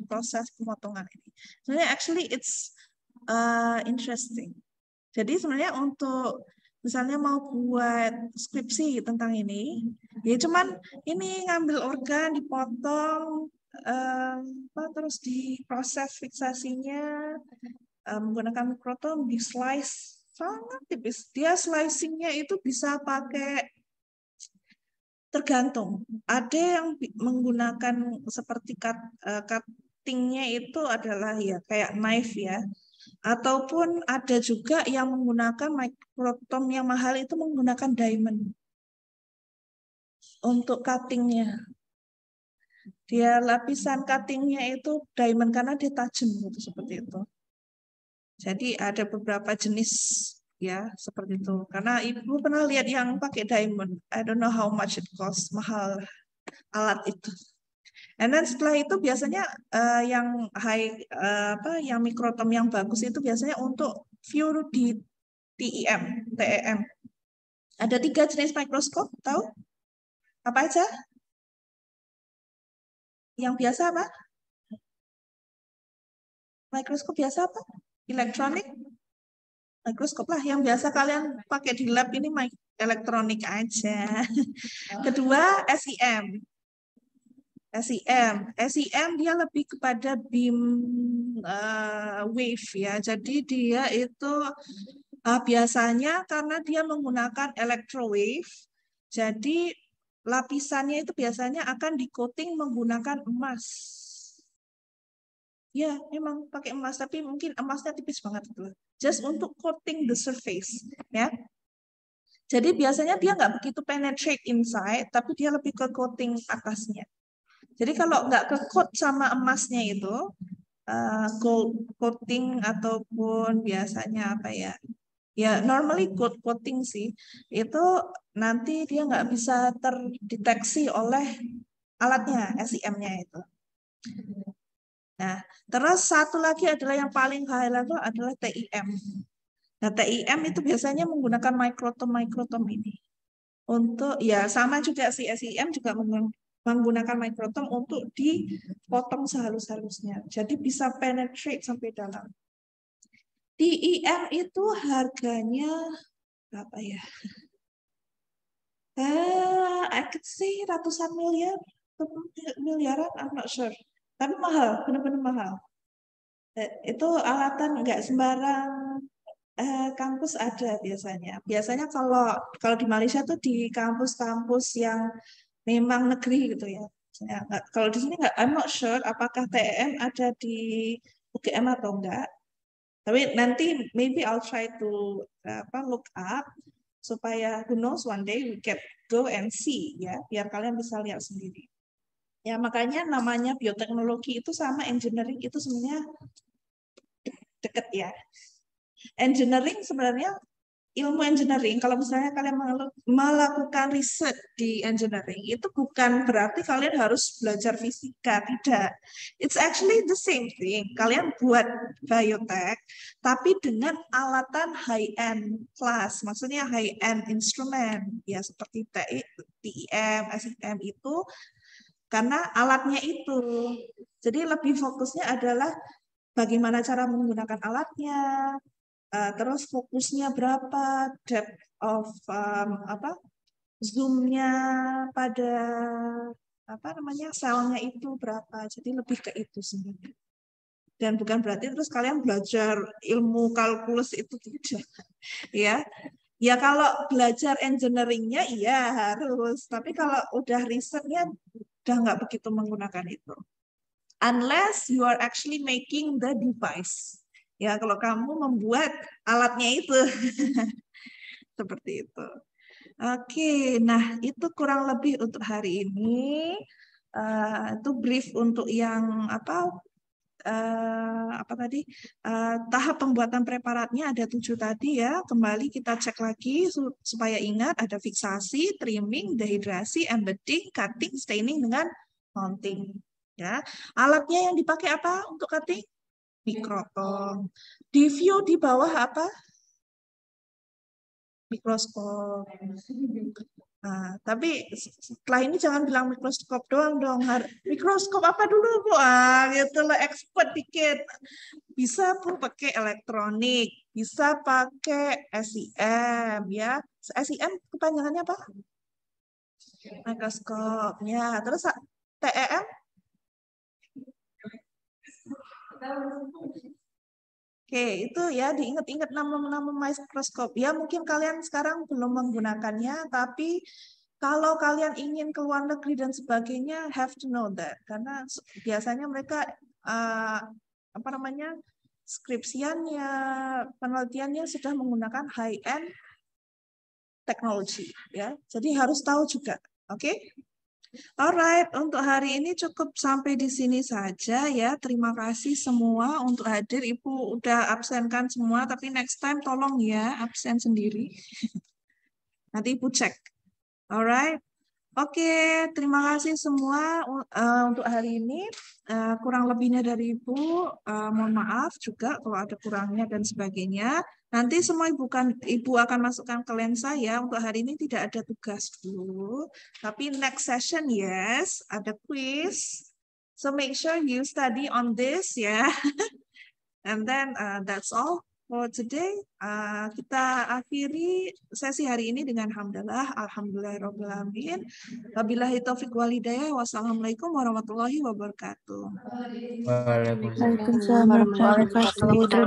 proses pemotongan ini. Sebenarnya actually it's interesting. Jadi sebenarnya untuk misalnya mau buat skripsi tentang ini, ya cuman ini ngambil organ, dipotong, terus diproses fiksasinya menggunakan mikrotom, di slice sangat tipis. Dia slicingnya itu bisa pakai tergantung. Ada yang menggunakan seperti cuttingnya itu adalah ya kayak knife ya. Ataupun ada juga yang menggunakan mikrotom yang mahal itu menggunakan diamond untuk cuttingnya. Dia lapisan cuttingnya itu diamond karena dia tajam gitu seperti itu. Jadi ada beberapa jenis ya seperti itu. Karena ibu pernah lihat yang pakai diamond. I don't know how much it cost, mahal alat itu. And then setelah itu biasanya yang yang mikrotom yang bagus itu biasanya untuk view di TEM. Ada 3 jenis mikroskop, tahu? Apa aja? Yang biasa apa? Mikroskop biasa apa? Elektronik? Mikroskop lah yang biasa kalian pakai di lab ini elektronik aja. Kedua SEM. SEM dia lebih kepada beam wave ya. Jadi dia itu biasanya karena dia menggunakan electrowave, jadi lapisannya itu biasanya akan di-coating menggunakan emas. Ya, memang pakai emas, tapi mungkin emasnya tipis banget itu. Just untuk coating the surface, ya. Jadi biasanya dia nggak begitu penetrate inside, tapi dia lebih ke coating atasnya. Jadi kalau nggak ke coat sama emasnya itu, gold coating ataupun biasanya apa ya? Ya normally gold coating sih, itu nanti dia nggak bisa terdeteksi oleh alatnya, SEM-nya itu. Nah, terus satu lagi adalah yang paling high level adalah TIM. Nah, TIM itu biasanya menggunakan mikrotom ini. Untuk ya sama juga si SEM juga menggunakan mikrotom untuk dipotong sehalus-halusnya. Jadi bisa penetrate sampai dalam. TIM itu harganya berapa ya? I could say ratusan miliaran, I'm not sure. Tapi mahal, benar-benar mahal. Itu alatan nggak sembarang kampus ada biasanya. Biasanya kalau di Malaysia tuh di kampus-kampus yang memang negeri gitu ya. Kalau di sini nggak, I'm not sure apakah TEM ada di UGM atau enggak. Tapi nanti maybe I'll try to look up supaya who knows one day we can go and see ya, biar kalian bisa lihat sendiri. Ya makanya namanya bioteknologi itu sama engineering itu sebenarnya deket ya. Engineering sebenarnya ilmu engineering, kalau misalnya kalian melakukan riset di engineering, itu bukan berarti kalian harus belajar fisika, tidak. It's actually the same thing. Kalian buat biotech, tapi dengan alatan high-end class, maksudnya high-end instrumen, ya seperti TIM, SEM itu, karena alatnya itu. Jadi lebih fokusnya adalah bagaimana cara menggunakan alatnya, terus fokusnya berapa, depth of zoomnya pada selnya itu berapa. Jadi lebih ke itu sebenarnya. Dan bukan berarti terus kalian belajar ilmu kalkulus itu tidak, ya. Ya kalau belajar engineering-nya iya harus, tapi kalau udah risetnya udah nggak begitu menggunakan itu. Unless you are actually making the device. Ya, kalau kamu membuat alatnya itu. Seperti itu. Oke, nah itu kurang lebih untuk hari ini. Itu brief untuk yang tahap pembuatan preparatnya ada 7 tadi ya. Kembali kita cek lagi supaya ingat ada fiksasi, trimming, dehidrasi, embedding, cutting, staining dengan mounting. Ya, alatnya yang dipakai apa untuk cutting? Mikrotom. Di view di bawah apa? Mikroskop. Nah, tapi setelah ini jangan bilang mikroskop doang dong. Mikroskop apa dulu, Bu? Gitu loh, expert dikit. Bisa Bu pakai elektronik, bisa pakai SIM ya. SIM kepanjangannya apa? Mikroskop. Ya, terus TEM? Oke, itu ya diingat-ingat nama-nama mikroskop. Ya, mungkin kalian sekarang belum menggunakannya, tapi kalau kalian ingin ke luar negeri dan sebagainya, have to know that. Karena biasanya mereka apa namanya, skripsiannya, penelitiannya sudah menggunakan high-end technology, ya. Jadi harus tahu juga, oke? Alright, untuk hari ini cukup sampai di sini saja ya. Terima kasih semua untuk hadir. Ibu udah absenkan semua, tapi next time tolong ya absen sendiri. Nanti Ibu cek. Alright. Oke, terima kasih semua untuk hari ini. Kurang lebihnya dari Ibu, mohon maaf juga kalau ada kurangnya dan sebagainya. Nanti semua Ibu akan masukkan ke lensa ya. Untuk hari ini tidak ada tugas dulu. Tapi next session, yes, ada quiz. So make sure you study on this ya. And then that's all for today. Kita akhiri sesi hari ini dengan hamdalah, alhamdulillahirobbilalamin. Wabillahi taufiq wal hidayah. Wassalamualaikum warahmatullahi wabarakatuh. Waalaikumsalam warahmatullahi wabarakatuh.